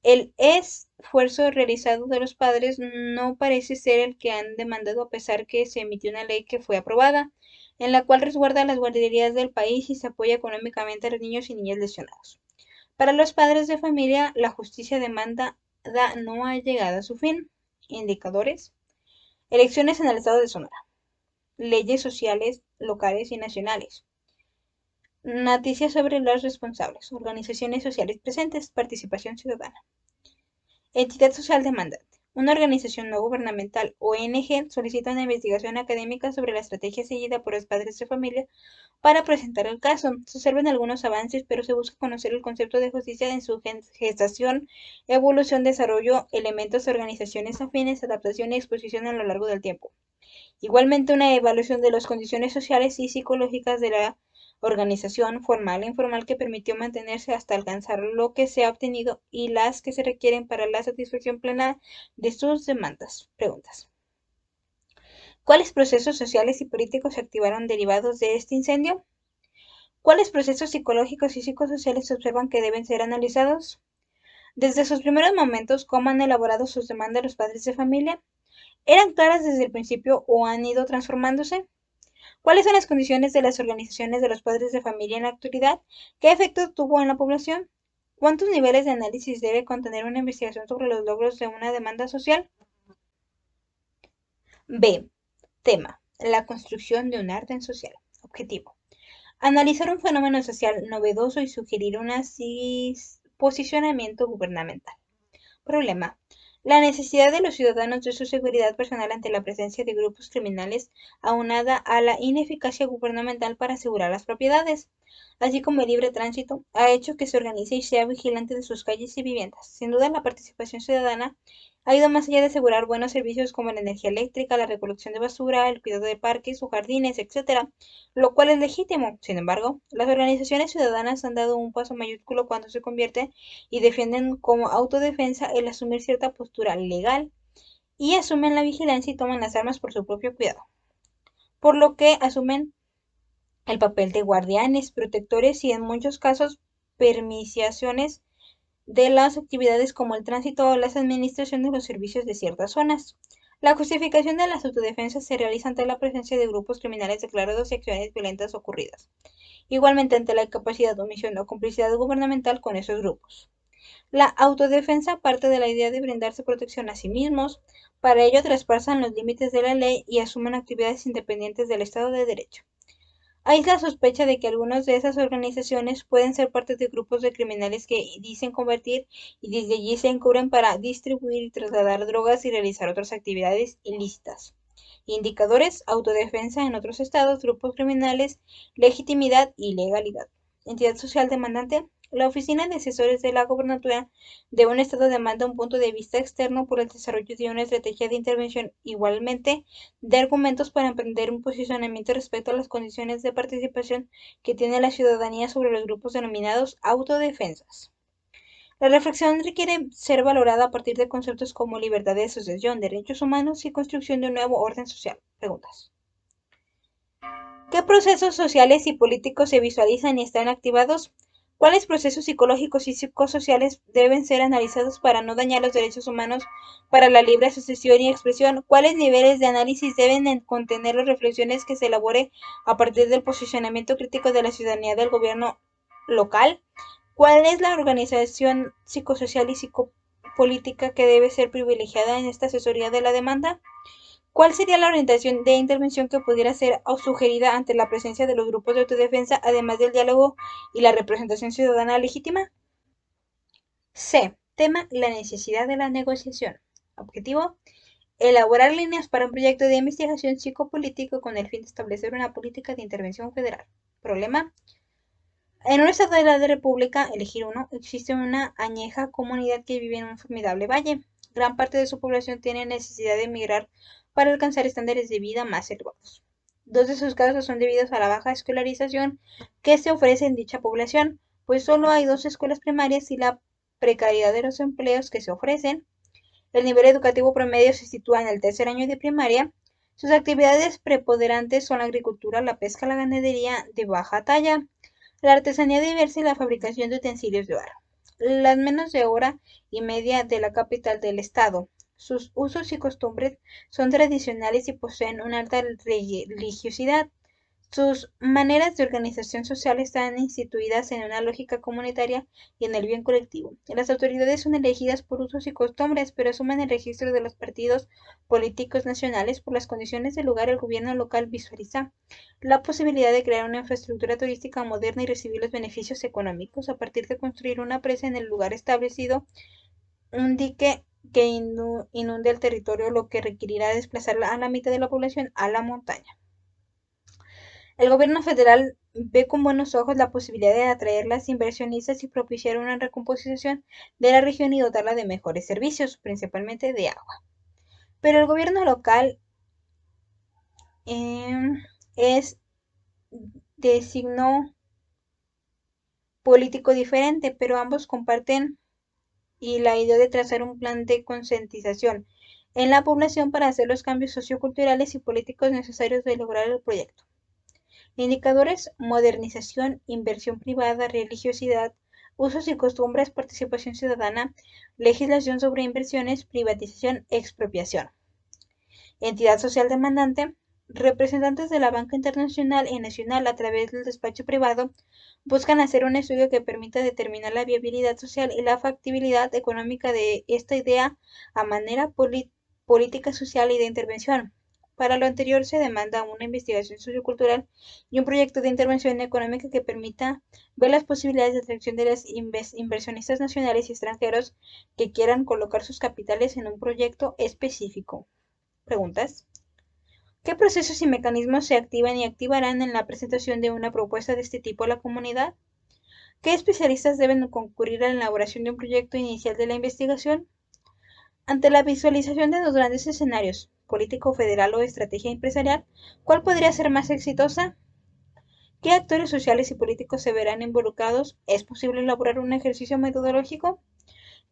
el esfuerzo realizado de los padres no parece ser el que han demandado, a pesar que se emitió una ley que fue aprobada, en la cual resguarda las guarderías del país y se apoya económicamente a los niños y niñas lesionados. Para los padres de familia, la justicia demandada no ha llegado a su fin. Indicadores: elecciones en el estado de Sonora, leyes sociales locales y nacionales, noticias sobre los responsables, organizaciones sociales presentes, participación ciudadana. Entidad social demandante: una organización no gubernamental, ONG, solicita una investigación académica sobre la estrategia seguida por los padres de familia para presentar el caso. Se observan algunos avances, pero se busca conocer el concepto de justicia en su gestación, evolución, desarrollo, elementos de organizaciones afines, adaptación y exposición a lo largo del tiempo. Igualmente, una evaluación de las condiciones sociales y psicológicas de la organización formal e informal que permitió mantenerse hasta alcanzar lo que se ha obtenido y las que se requieren para la satisfacción plena de sus demandas. Preguntas: ¿cuáles procesos sociales y políticos se activaron derivados de este incendio? ¿Cuáles procesos psicológicos y psicosociales se observan que deben ser analizados? Desde sus primeros momentos, ¿cómo han elaborado sus demandas los padres de familia? ¿Eran claras desde el principio o han ido transformándose? ¿Cuáles son las condiciones de las organizaciones de los padres de familia en la actualidad? ¿Qué efecto tuvo en la población? ¿Cuántos niveles de análisis debe contener una investigación sobre los logros de una demanda social? B. Tema: la construcción de un orden social. Objetivo: analizar un fenómeno social novedoso y sugerir un posicionamiento gubernamental. Problema: la necesidad de los ciudadanos de su seguridad personal ante la presencia de grupos criminales, aunada a la ineficacia gubernamental para asegurar las propiedades, así como el libre tránsito, ha hecho que se organice y sea vigilante de sus calles y viviendas. Sin duda, la participación ciudadana ha ido más allá de asegurar buenos servicios como la energía eléctrica, la recolección de basura, el cuidado de parques o jardines, etc., lo cual es legítimo. Sin embargo, las organizaciones ciudadanas han dado un paso mayúsculo cuando se convierte y defienden como autodefensa el asumir cierta postura legal y asumen la vigilancia y toman las armas por su propio cuidado, por lo que asumen el papel de guardianes, protectores y en muchos casos permisiaciones de las actividades como el tránsito o las administración de los servicios de ciertas zonas. La justificación de las autodefensas se realiza ante la presencia de grupos criminales declarados y acciones violentas ocurridas, igualmente ante la incapacidad, omisión o complicidad gubernamental con esos grupos. La autodefensa parte de la idea de brindarse protección a sí mismos. Para ello traspasan los límites de la ley y asumen actividades independientes del Estado de Derecho. Hay la sospecha de que algunas de esas organizaciones pueden ser parte de grupos de criminales que dicen convertir y desde allí se encubren para distribuir y trasladar drogas y realizar otras actividades ilícitas. Indicadores: autodefensa en otros estados, grupos criminales, legitimidad y legalidad. Entidad social demandante: la Oficina de Asesores de la Gobernatura de un Estado demanda un punto de vista externo por el desarrollo de una estrategia de intervención, igualmente de argumentos para emprender un posicionamiento respecto a las condiciones de participación que tiene la ciudadanía sobre los grupos denominados autodefensas. La reflexión requiere ser valorada a partir de conceptos como libertad de asociación, derechos humanos y construcción de un nuevo orden social. Preguntas: ¿qué procesos sociales y políticos se visualizan y están activados? ¿Cuáles procesos psicológicos y psicosociales deben ser analizados para no dañar los derechos humanos para la libre asociación y expresión? ¿Cuáles niveles de análisis deben contener las reflexiones que se elabore a partir del posicionamiento crítico de la ciudadanía del gobierno local? ¿Cuál es la organización psicosocial y psicopolítica que debe ser privilegiada en esta asesoría de la demanda? ¿Cuál sería la orientación de intervención que pudiera ser sugerida ante la presencia de los grupos de autodefensa, además del diálogo y la representación ciudadana legítima? C. Tema: la necesidad de la negociación. Objetivo: elaborar líneas para un proyecto de investigación psicopolítico con el fin de establecer una política de intervención federal. Problema: En un estado de la república, elegir uno, existe una añeja comunidad que vive en un formidable valle. Gran parte de su población tiene necesidad de emigrar para alcanzar estándares de vida más elevados. Dos de sus casos son debidos a la baja escolarización que se ofrece en dicha población, pues solo hay dos escuelas primarias y la precariedad de los empleos que se ofrecen. El nivel educativo promedio se sitúa en el tercer año de primaria. Sus actividades preponderantes son la agricultura, la pesca, la ganadería de baja talla, la artesanía diversa y la fabricación de utensilios de hogar. Las menos de hora y media de la capital del estado. Sus usos y costumbres son tradicionales y poseen una alta religiosidad. Sus maneras de organización social están instituidas en una lógica comunitaria y en el bien colectivo. Las autoridades son elegidas por usos y costumbres, pero asumen el registro de los partidos políticos nacionales. Por las condiciones del lugar, el gobierno local visualiza la posibilidad de crear una infraestructura turística moderna y recibir los beneficios económicos a partir de construir una presa en el lugar establecido, un dique que inunde el territorio, lo que requerirá desplazar a la mitad de la población a la montaña. El gobierno federal ve con buenos ojos la posibilidad de atraer las inversionistas y propiciar una recomposición de la región y dotarla de mejores servicios, principalmente de agua. Pero el gobierno local eh, es de signo político diferente, pero ambos comparten y la idea de trazar un plan de concientización en la población para hacer los cambios socioculturales y políticos necesarios de lograr el proyecto. Indicadores: modernización, inversión privada, religiosidad, usos y costumbres, participación ciudadana, legislación sobre inversiones, privatización, expropiación. Entidad social demandante: representantes de la banca internacional y nacional a través del despacho privado buscan hacer un estudio que permita determinar la viabilidad social y la factibilidad económica de esta idea a manera política social y de intervención. Para lo anterior se demanda una investigación sociocultural y un proyecto de intervención económica que permita ver las posibilidades de atracción de los inversionistas nacionales y extranjeros que quieran colocar sus capitales en un proyecto específico. ¿Preguntas? ¿Qué procesos y mecanismos se activan y activarán en la presentación de una propuesta de este tipo a la comunidad? ¿Qué especialistas deben concurrir a la elaboración de un proyecto inicial de la investigación? Ante la visualización de los grandes escenarios, político, federal o estrategia empresarial, ¿cuál podría ser más exitosa? ¿Qué actores sociales y políticos se verán involucrados? ¿Es posible elaborar un ejercicio metodológico?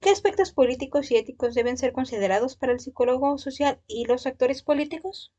¿Qué aspectos políticos y éticos deben ser considerados para el psicólogo social y los actores políticos?